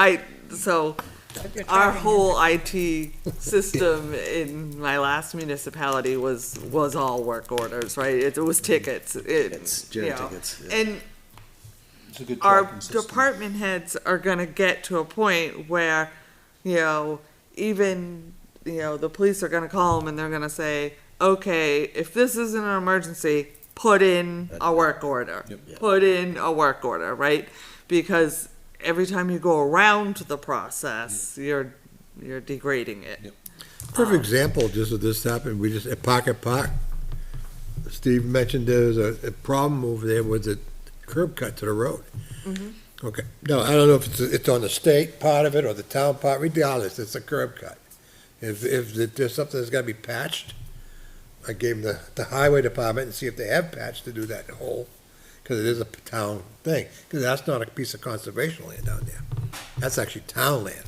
so, If you're our tracking whole IT system in my last municipality was all work orders, right? It was tickets, It's jail you know. tickets. Yeah. And It's a good our tracking system. department heads are gonna get to a point where, even, the police are gonna call them and they're gonna say, okay, if this isn't an emergency, put in a work order. Yep. Put in a work order, right? Because every time you go around the process, you're degrading it. Yep. Perfect example, just of this happened, we just, at Pocket Park, Steve mentioned there's a problem over there with the curb cut to the road. Okay, no, I don't know if it's on the state part of it or the town part, regardless, it's a curb cut. If there's something that's gotta be patched, I gave them the highway department and see if they have patched to do that hole, cause it is a town thing, cause that's not a piece of conservation land down there. That's actually town land.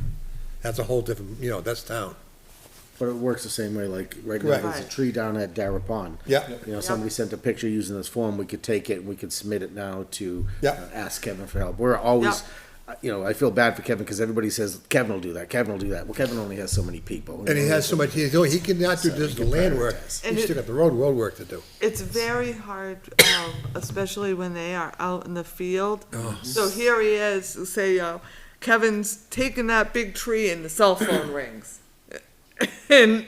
That's a whole different, that's town. But it works the same way, like, right now, Correct. there's a tree down at Darrah Pond. Yeah. Somebody sent a picture using this form, we could take it and we could submit it now to Yeah. ask Kevin for help. We're always, I feel bad for Kevin, because everybody says, Kevin will do that, Kevin will do that. Well, Kevin only has so many people. And he has so much, he cannot do So just he the can land work, prioritize. And he's still got the road work to do. It's very hard, especially when they are out in the field. So here he is, say, Kevin's taking that big tree and the cell phone rings. And,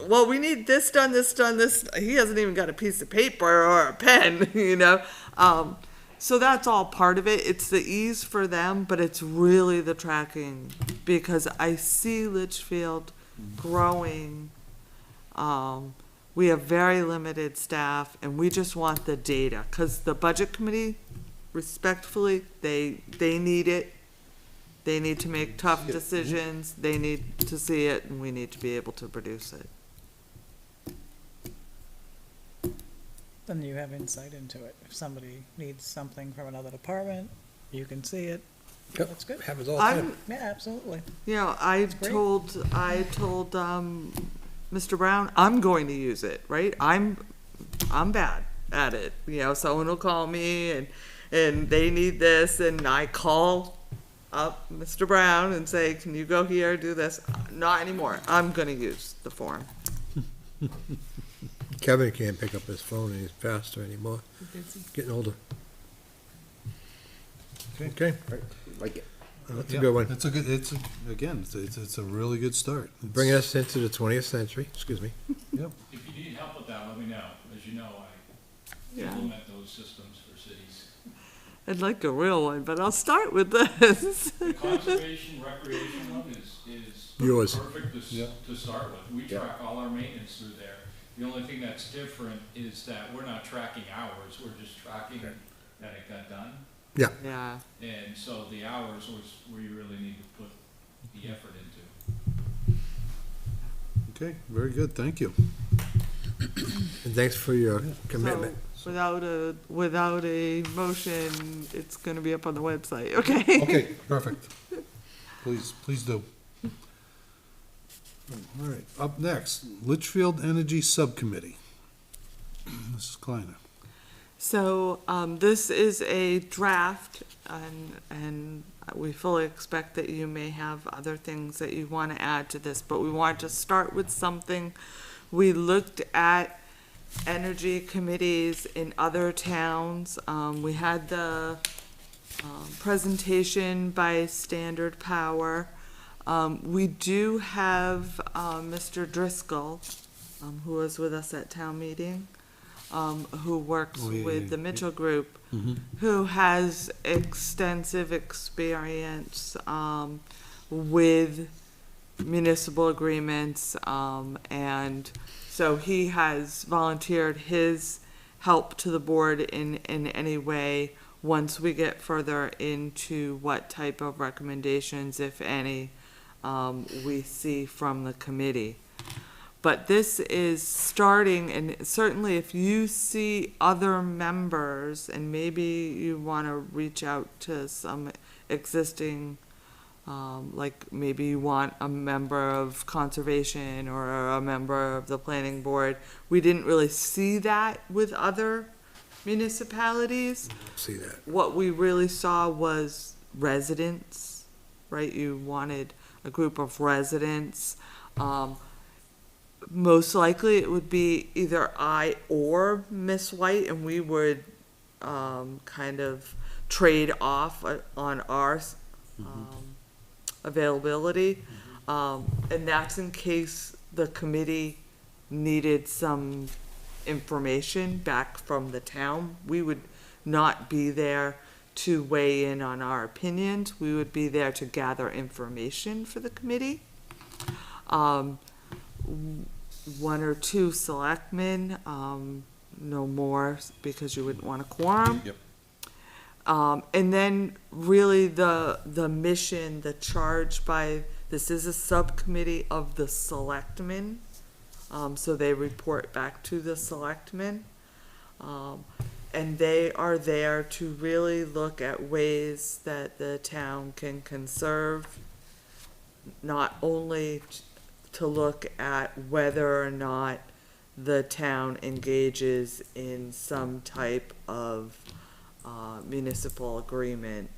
well, we need this done, he hasn't even got a piece of paper or a pen, so that's all part of it. It's the ease for them, but it's really the tracking, because I see Litchfield growing. We have very limited staff, and we just want the data, because the budget committee, respectfully, they need it. They need to make tough decisions, they need to see it, and we need to be able to produce it. Then you have insight into it. If somebody needs something from another department, you can see it. Yep. That's good. Happens all the time. I'm, Yeah, absolutely. I great. told, Mr. Brown, I'm going to use it, right? I'm bad at it, someone will call me and they need this, and I call up Mr. Brown and say, can you go here, do this? Not anymore, I'm gonna use the form. Kevin can't pick up his phone and he's faster anymore, getting older. Okay, Like, that's a Yeah, good one. It's a really good start. It's- Bring us into the 20th century, excuse me. Yep. If you need help with that, let me know. As you know, I Yeah. implement those systems for cities. I'd like a real one, but I'll start with this. The conservation, recreation one is Yours. perfect Yeah. to start with. We Yeah. track all our maintenance through there. The only thing that's different is that we're not tracking hours, we're just tracking that it got done. Yeah, And so the hours was where you really need to put the effort into. Okay, very good, thank you. And thanks for your commitment. so without a motion, it's gonna be up on the website, okay? Okay, perfect. Please do. All right, up next, Litchfield Energy Subcommittee. Mrs. Kleiner. So, this is a draft, and we fully expect that you may have other things that you want to add to this, but we want to start with something. We looked at energy committees in other towns. We had the presentation by Standard Power. We do have Mr. Driscoll, who was with us at town meeting, who works Oh, yeah, with yeah, the yeah. Mitchell Group, who has extensive experience with municipal agreements, and so he has volunteered his help to the board in any way once we get further into what type of recommendations, if any, we see from the committee. But this is starting, and certainly if you see other members, and maybe you want to reach out to some existing, like maybe you want a member of conservation or a member of the planning board. We didn't really see that with other municipalities. See that. What we really saw was residents, right? You wanted a group of residents. Most likely it would be either I or Miss White, and we would kind of trade off on our availability. And that's in case the committee needed some information back from the town. We would not be there to weigh in on our opinions. We would be there to gather information for the committee. One or two selectmen, no more, because you wouldn't want a quorum. Yep. And then really the mission, the charge by, this is a subcommittee of the selectmen. So they report back to the selectmen. And they are there to really look at ways that the town can conserve, not only to look at whether or not the town engages in some type of municipal agreement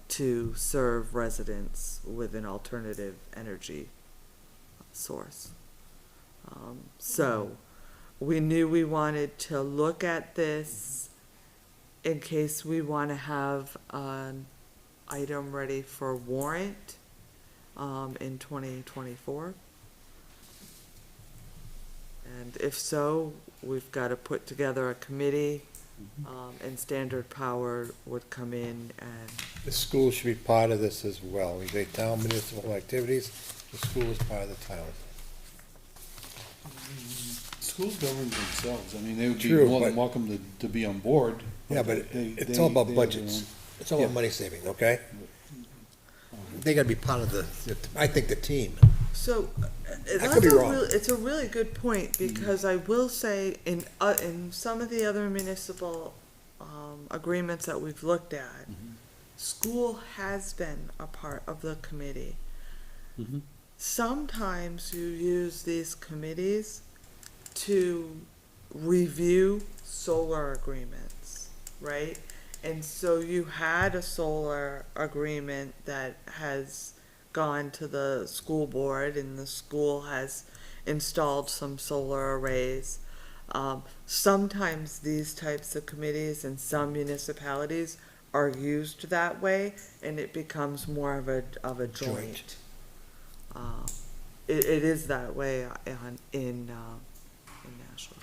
to serve residents with an alternative energy source. So we knew we wanted to look at this in case we want to have an item ready for warrant in 2024. And if so, we've got to put together a committee, and Standard Power would come in and, The school should be part of this as well. We say town municipal activities, the school is part of the town. Schools govern themselves. I mean, they would be True, more than but- welcome to be on board. Yeah, but they- it's they- all about they have their budgets. own- It's all about Yeah. money saving, okay? They gotta be part of I think the team. so, that's could be wrong. it's a really good point, because I will say in some of the other municipal, agreements that we've looked at, school has been a part of the committee. Mhm. Sometimes you use these committees to review solar agreements, right? And so you had a solar agreement that has gone to the school board, and the school has installed some solar arrays. Sometimes these types of committees in some municipalities are used that way, and it becomes more of a joint. It is that way in Nashville.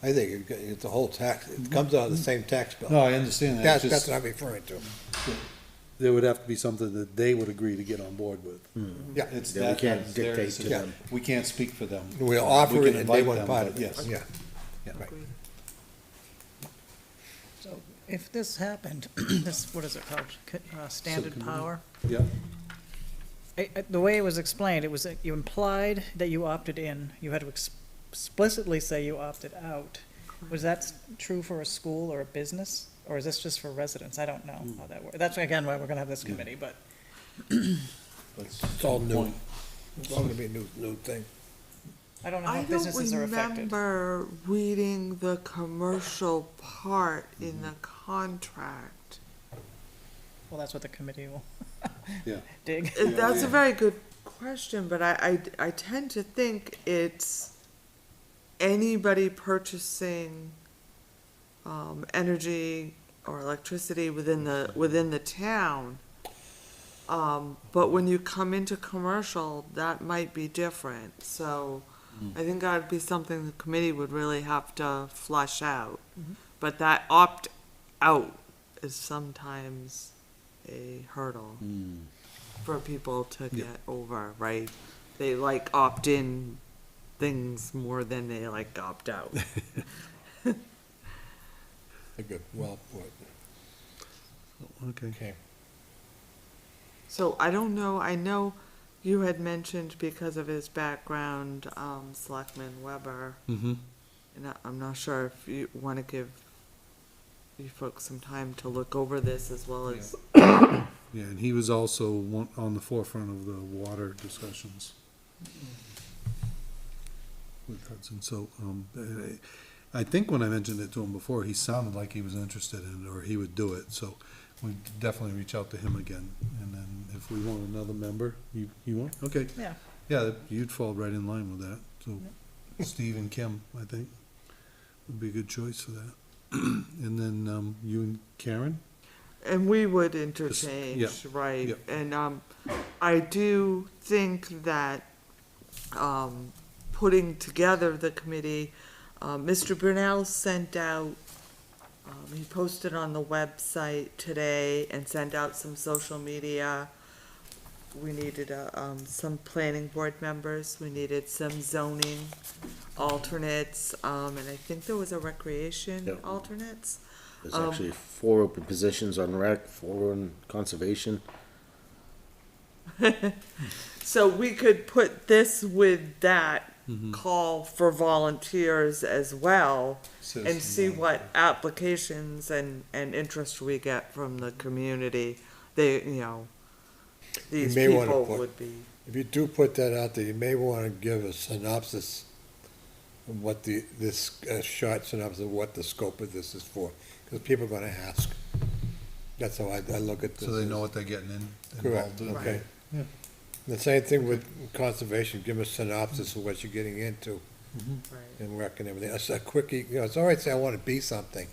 I think it's a whole tax, it comes out of the same tax bill. No, I understand that. That's, It's that's just, what I'm referring to. there would have to be something that they would agree to get on board with. Yeah. It's Yeah, we that, can't that's their dictate to decision. them. We can't speak for them. We'll We offer can it and they invite want them, part but of it. yes. Yeah. Right. Agreed. So if this happened, this, what is it called? Standard Subcommittee. Power? Yeah. The way it was explained, it was that you implied that you opted in. You had to explicitly say you opted out. Was that true for a school or a business? Or is this just for residents? I don't know how that works. That's again why we're gonna have this committee, but It's all new. It's all gonna be a new thing. I don't know I how don't businesses are affected. remember reading the commercial part in the contract. Well, that's what the committee will Yeah. dig. That's a very good question, but I tend to think it's anybody purchasing energy or electricity within the town. But when you come into commercial, that might be different, so I think that'd be something the committee would really have to flush out. But that opt-out is sometimes a hurdle Hmm. for people to Yeah. get over, right? They like opt-in things more than they like opt-out. Good, well put. Okay. Okay. So I don't know, I know you had mentioned because of his background, Selectman Weber, Mm-hmm. and I'm not sure if you wanna give you folks some time to look over this as well as, Yeah, and he was also on the forefront of the water discussions with Hudson. So, I think when I mentioned it to him before, he sounded like he was interested in it, or he would do it. So we definitely reach out to him again. And then if we want another member, you want? Okay. Yeah. Yeah, you'd fall right in line with that. So Steve and Kim, I think, would be a good choice for that. And then, you and Karen? and we would interchange, right? Yep. And, I do think that, putting together the committee, Mr. Brunel sent out, he posted on the website today and sent out some social media. We needed, some planning board members, we needed some zoning alternates, and I think there was a recreation Yep. alternates. There's actually 4 open positions on rec, 4 on conservation. So we could put this with that, Mm-hmm. call for volunteers as well, and see what applications and interest we get from the community. They, these may wanna people put- would be, If you do put that out there, you may wanna give a synopsis of what short synopsis of what the scope of this is for, because people are gonna ask. That's how I look at this. So they know what they're getting Correct, involved in. okay. Yeah. The same thing with conservation, give a synopsis of what you're getting into right. and rec and everything. It's a quickie, it's all right to say I wanna be something,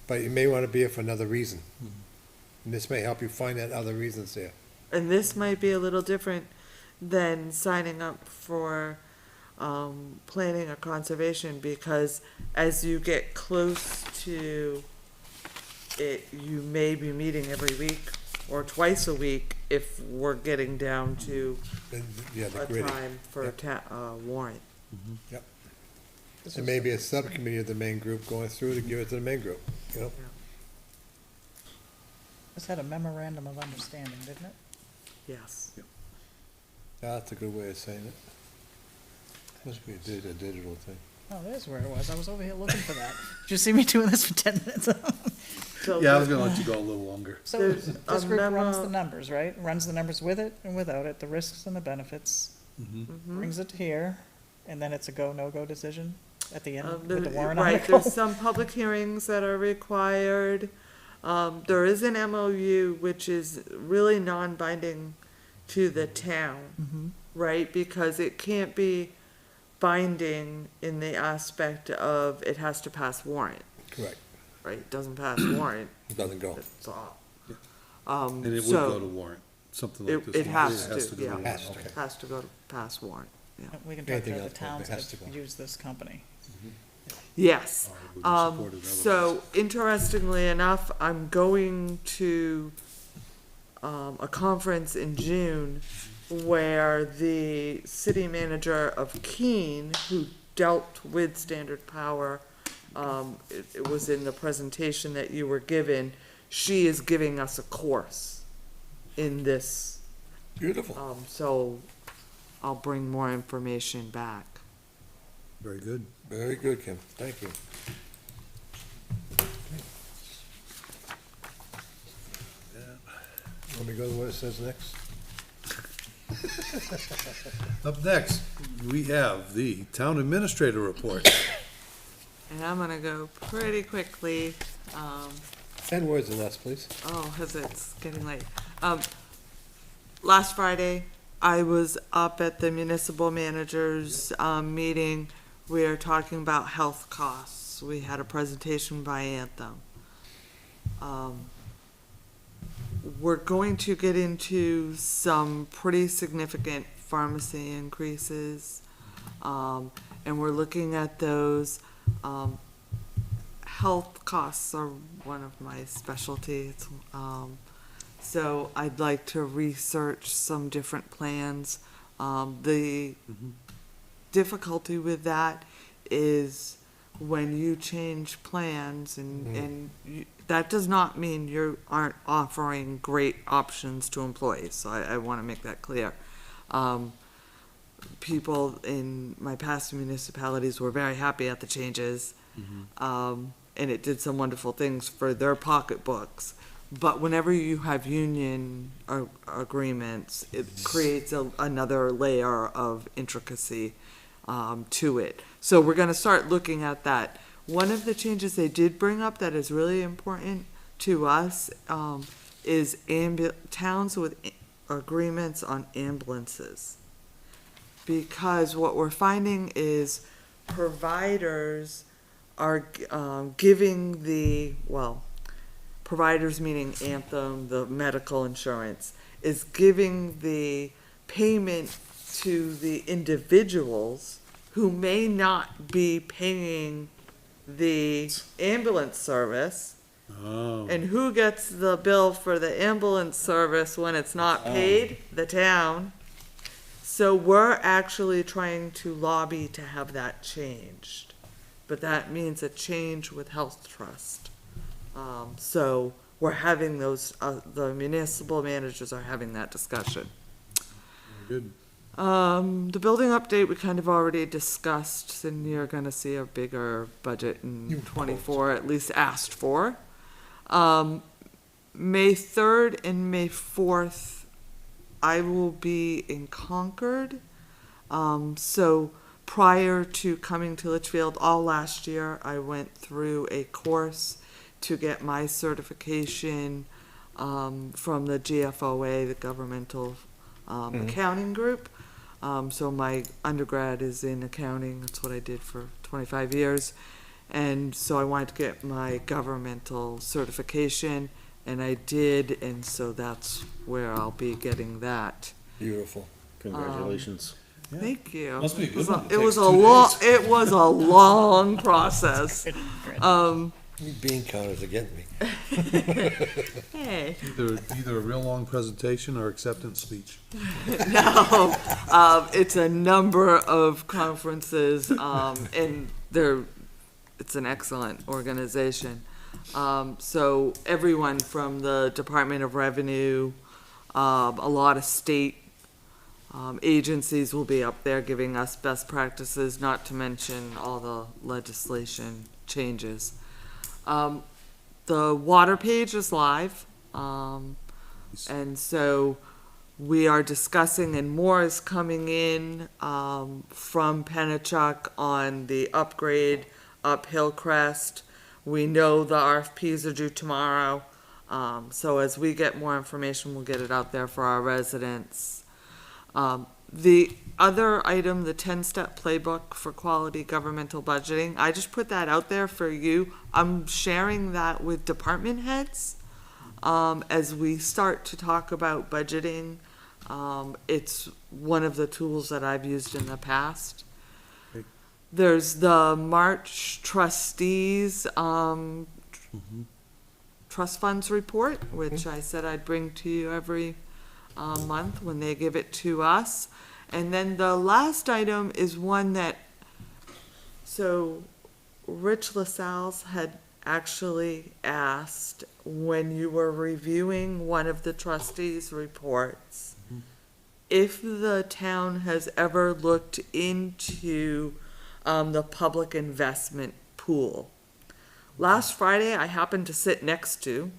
but you may wanna be it for another reason. And this may help you find that other reasons there. And this might be a little different than signing up for, planning or conservation, because as you get close to it, you may be meeting every week or twice a week if we're getting down to And, yeah, the a gritty. time for a warrant. There may be a subcommittee of the main group going through to give it to the main group, This had a memorandum of understanding, didn't it? Yes. That's a good way of saying it. Must be a digital thing. Oh, there's where it was. I was over here looking for that. Did you see me doing this for 10 minutes? So Yeah, I was gonna let you go a little longer. So There's this a group runs memo- the numbers, right? Runs the numbers with it and without it, the risks and the benefits, brings it here, and then it's a go, no-go decision at the end with the warrant Right, article. there's some public hearings that are required. There is an MOU which is really non-binding to the town, right? Because it can't be binding in the aspect of it has to pass warrant, Correct. right? It doesn't pass warrant, It doesn't go. that's all. And it would So- go to warrant, something like It- this. it one. has to, go to yeah. warrant, Has to. okay. Has to go to pass warrant, yeah. We can talk Anything to the else, towns it has that to go. use this company. Yes. Or would you support it So interestingly enough, I'm going to, a conference in June where the city manager of Keene, who dealt with Standard Power, it was in the presentation that you were given, she is giving us a course in this. Beautiful. So I'll bring more information back. Very good. Very good, Kim. Thank you. Let me go to what it says next. Up next, we have the town administrator report. And I'm gonna go pretty quickly, 10 words or less, please. oh, cause it's getting late. Last Friday, I was up at the municipal managers, meeting. We are talking about health costs. We had a presentation by Anthem. We're going to get into some pretty significant pharmacy increases. And we're looking at those. Health costs are one of my specialties. So I'd like to research some different plans. The difficulty with that is when you change plans and that does not mean you aren't offering great options to employees. So I want to make that clear. People in my past municipalities were very happy at the changes. And it did some wonderful things for their pocketbooks. But whenever you have union agreements, it creates another layer of intricacy to it. So we're going to start looking at that. One of the changes they did bring up that is really important to us is towns with agreements on ambulances. Because what we're finding is providers are giving providers meaning Anthem, the medical insurance, is giving the payment to the individuals who may not be paying the ambulance service. Oh. And who gets the bill for the ambulance service when it's not paid? The town. So we're actually trying to lobby to have that changed. But that means a change with Health Trust. So we're having those, the municipal managers are having that discussion. Good. The building update, we kind of already discussed, and you're gonna see a bigger budget in '24, at least asked for. May 3rd and May 4th, I will be in Concord. So prior to coming to Litchfield, all last year, I went through a course to get my certification from the GFOA, the Governmental Accounting Group. So my undergrad is in accounting. That's what I did for 25 years. And so I wanted to get my governmental certification, and I did, and so that's where I'll be getting that. Beautiful. Congratulations. Thank you. Must be a good one. It was a long, it was a long process. You bean counters are getting me. Hey. Either a real long presentation or acceptance speech. No, it's a number of conferences, and it's an excellent organization. So everyone from the Department of Revenue, a lot of state agencies will be up there giving us best practices, not to mention all the legislation changes. The water page is live, and so we are discussing, and more is coming in from Pennachuck on the upgrade up Hillcrest. We know the RFPs are due tomorrow, so as we get more information, we'll get it out there for our residents. The other item, the 10-step playbook for quality governmental budgeting, I just put that out there for you. I'm sharing that with department heads as we start to talk about budgeting. It's one of the tools that I've used in the past. Great. There's the March trustees trust funds report, which I said I'd bring to you every month when they give it to us. And then the last item is one that, so Rich LaSalle's had actually asked when you were reviewing one of the trustees' reports, if the town has ever looked into the public investment pool. Last Friday, I happened to sit next to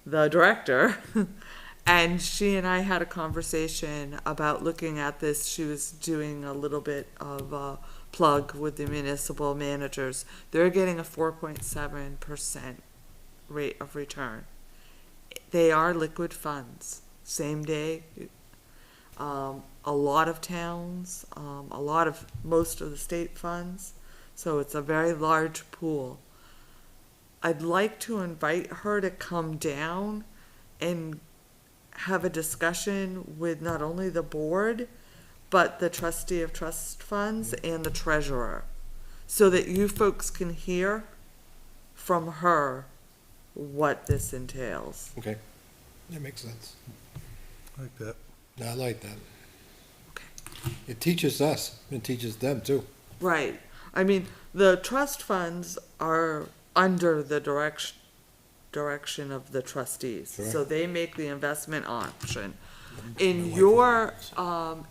the director, and she and I had a conversation about looking at this. She was doing a little bit of a plug with the municipal managers. They're getting a 4.7% rate of return. They are liquid funds, same day. A lot of towns, most of the state funds, so it's a very large pool. I'd like to invite her to come down and have a discussion with not only the board, but the trustee of trust funds and the treasurer, so that you folks can hear from her what this entails. Okay. That makes sense. Like that. I like that. It teaches us, it teaches them too. Right. I mean, the trust funds are under the direction of the trustees. Sure. So they make the investment option. In your,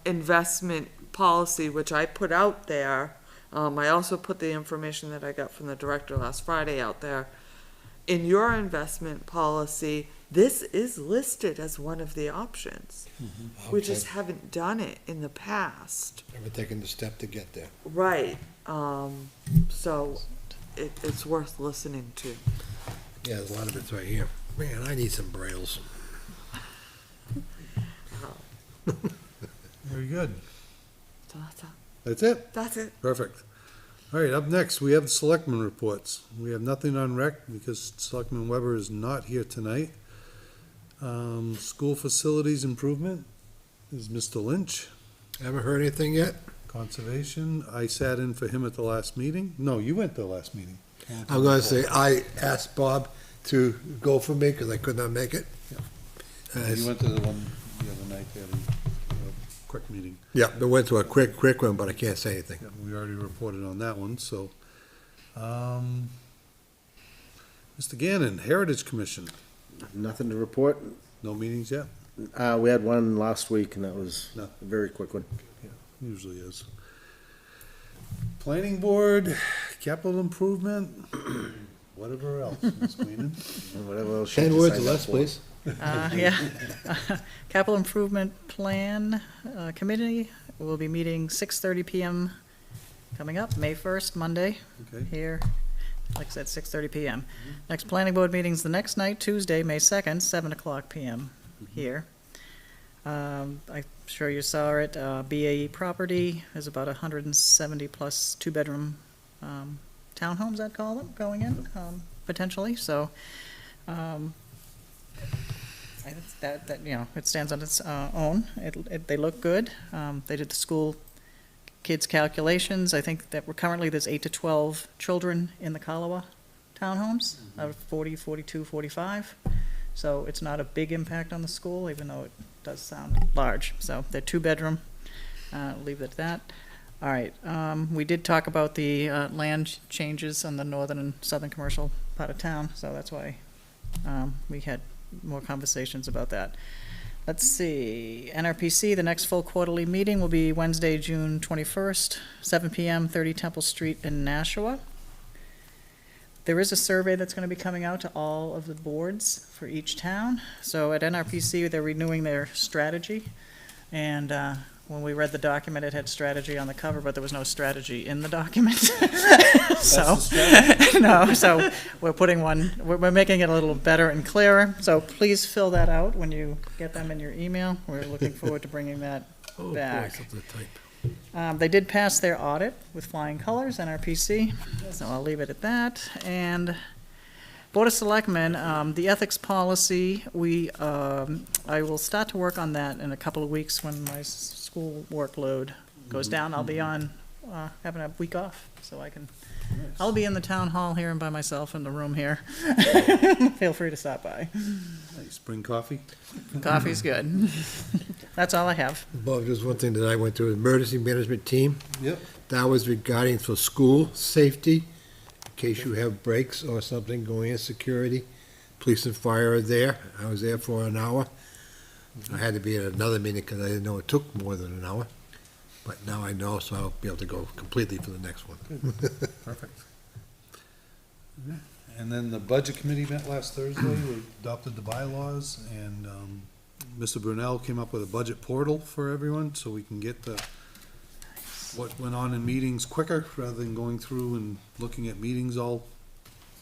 investment policy, which I put out there, I also put the information that I got from the director last Friday out there. In your investment policy, this is listed as one of the options. We just haven't done it in the past. Never taken the step to get there. Right, so it's worth listening to. Yeah, there's a lot of it's right here. Man, I need some brails. Very good. So That's it? that's it. Perfect. All right, up next, we have the selectmen reports. We have nothing on rec because Selectman Weber is not here tonight. School facilities improvement is Mr. Lynch. Haven't heard anything yet? Conservation, I sat in for him at the last meeting. No, you went to the last meeting. I'm gonna say, I asked Bob to go for me because I could not make it. You went to the one the other night, they had a quick meeting. Yeah, they went to a quick one, but I can't say anything. Yeah, we already reported on that one, so. Mr. Gannon, Heritage Commission, Nothing to report. no meetings yet? We had one last week, and that was No. a very quick one. Usually is. Planning Board, capital improvement, whatever else, Ms. Queenan. And whatever else you 10 words or signed up less, for. please. Yeah. Capital Improvement Plan Committee will be meeting 6:30 PM coming up, May 1st, Monday, Okay, here, like I said, 6:30 PM. Next Planning Board meeting's the next night, Tuesday, May 2nd, 7:00 PM here. I'm sure you saw it, BAE property is about 170-plus two-bedroom townhomes, I'd call them, going in, potentially, so that, you know, it stands on its own. They look good. They did the school kids calculations. I think that currently there's 8 to 12 children in the Kalawa townhomes out of 40, 42, 45. So it's not a big impact on the school, even though it does sound large. So they're two-bedroom. Leave it at that. All right. We did talk about the land changes on the northern and southern commercial part of town, so that's why we had more conversations about that. Let's see, NRPC, the next full quarterly meeting will be Wednesday, June 21st, 7 PM, 30 Temple Street in Nashua. There is a survey that's going to be coming out to all of the boards for each town. So at NRPC, they're renewing their strategy. And when we read the document, it had strategy on the cover, but there was no strategy in the document. So, no, so we're putting one, we're making it a little better and clearer. So please fill that out when you get them in your email. We're looking forward to bringing that Oh, boy, back. something to type. They did pass their audit with flying colors, NRPC, so I'll leave it at that. And Board of Selectmen, the ethics policy, I will start to work on that in a couple of weeks when my school workload goes down. I'll be on, having a week off, so I can, I'll be in the town hall here and by myself in the room here. Feel free to stop by. nice, bring coffee? Coffee's good. That's all I have. Bob, just one thing that I went to, emergency management team. Yep. That was regarding for school safety, in case you have breaks or something going in, security. Police and fire are there. I was there for an hour. I had to be at another meeting because I didn't know it took more than an hour. But now I know, so I'll be able to go completely for the next one. Perfect. And then the Budget Committee met last Thursday, we adopted the bylaws, and Mr. Brunel came up with a budget portal for everyone, so we can get what went on in meetings quicker, rather than going through and looking at meetings all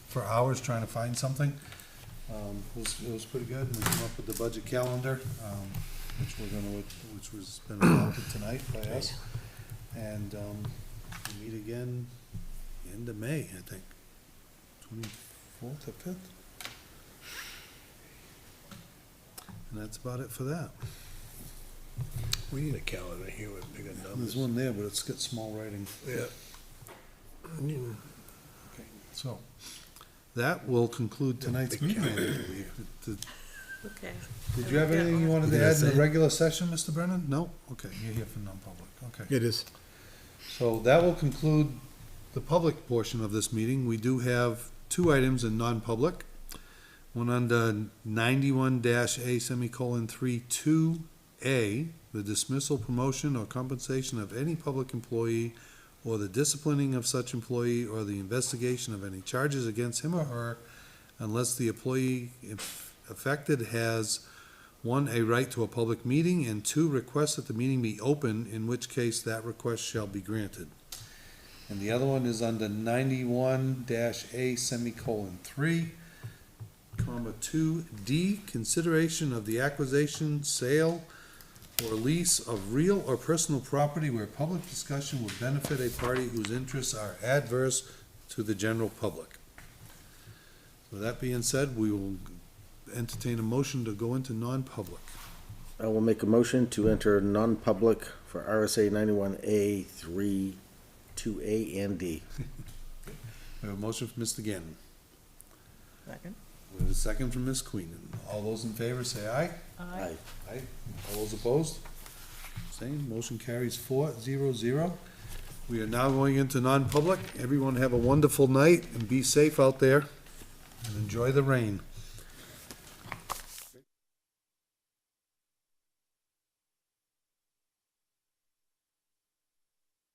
for hours trying to find something. It was pretty good, we came up with the budget calendar, which was been adopted tonight by us. And we meet again end of May, I think, 24th or 5th. And that's about it for that. We need a calendar here with bigger There's numbers. one there, but it's got small writing. Yeah. Okay, so, that will conclude tonight's Big meeting, I calendar. believe. Okay. Did you have anything you wanted to Did I add in the say? regular session, Mr. Brennan? No? Okay, you're here for non-public, okay. It is. So that will conclude the public portion of this meeting. We do have two items in non-public. One under 91-A semicolon 3-2A, the dismissal, promotion, or compensation of any public employee, or the disciplining of such employee, or the investigation of any charges against him or her, unless the employee affected has, one, a right to a public meeting, and two, requests that the meeting be open, in which case that request shall be granted. And the other one is under 91-A semicolon 3, comma 2D, consideration of the acquisition, sale, or lease of real or personal property where public discussion would benefit a party whose interests are adverse to the general public. With that being said, we will entertain a motion to go into non-public. I will make a motion to enter non-public for RSA 91A 3, 2A and D. We have a motion from Mr. Gannon. Second? We have a second from Ms. Queenan. All those in favor say aye. Aye. Aye. All those opposed? Same, motion carries 4-0-0. We are now going into non-public. Everyone have a wonderful night and be safe out there and enjoy the rain.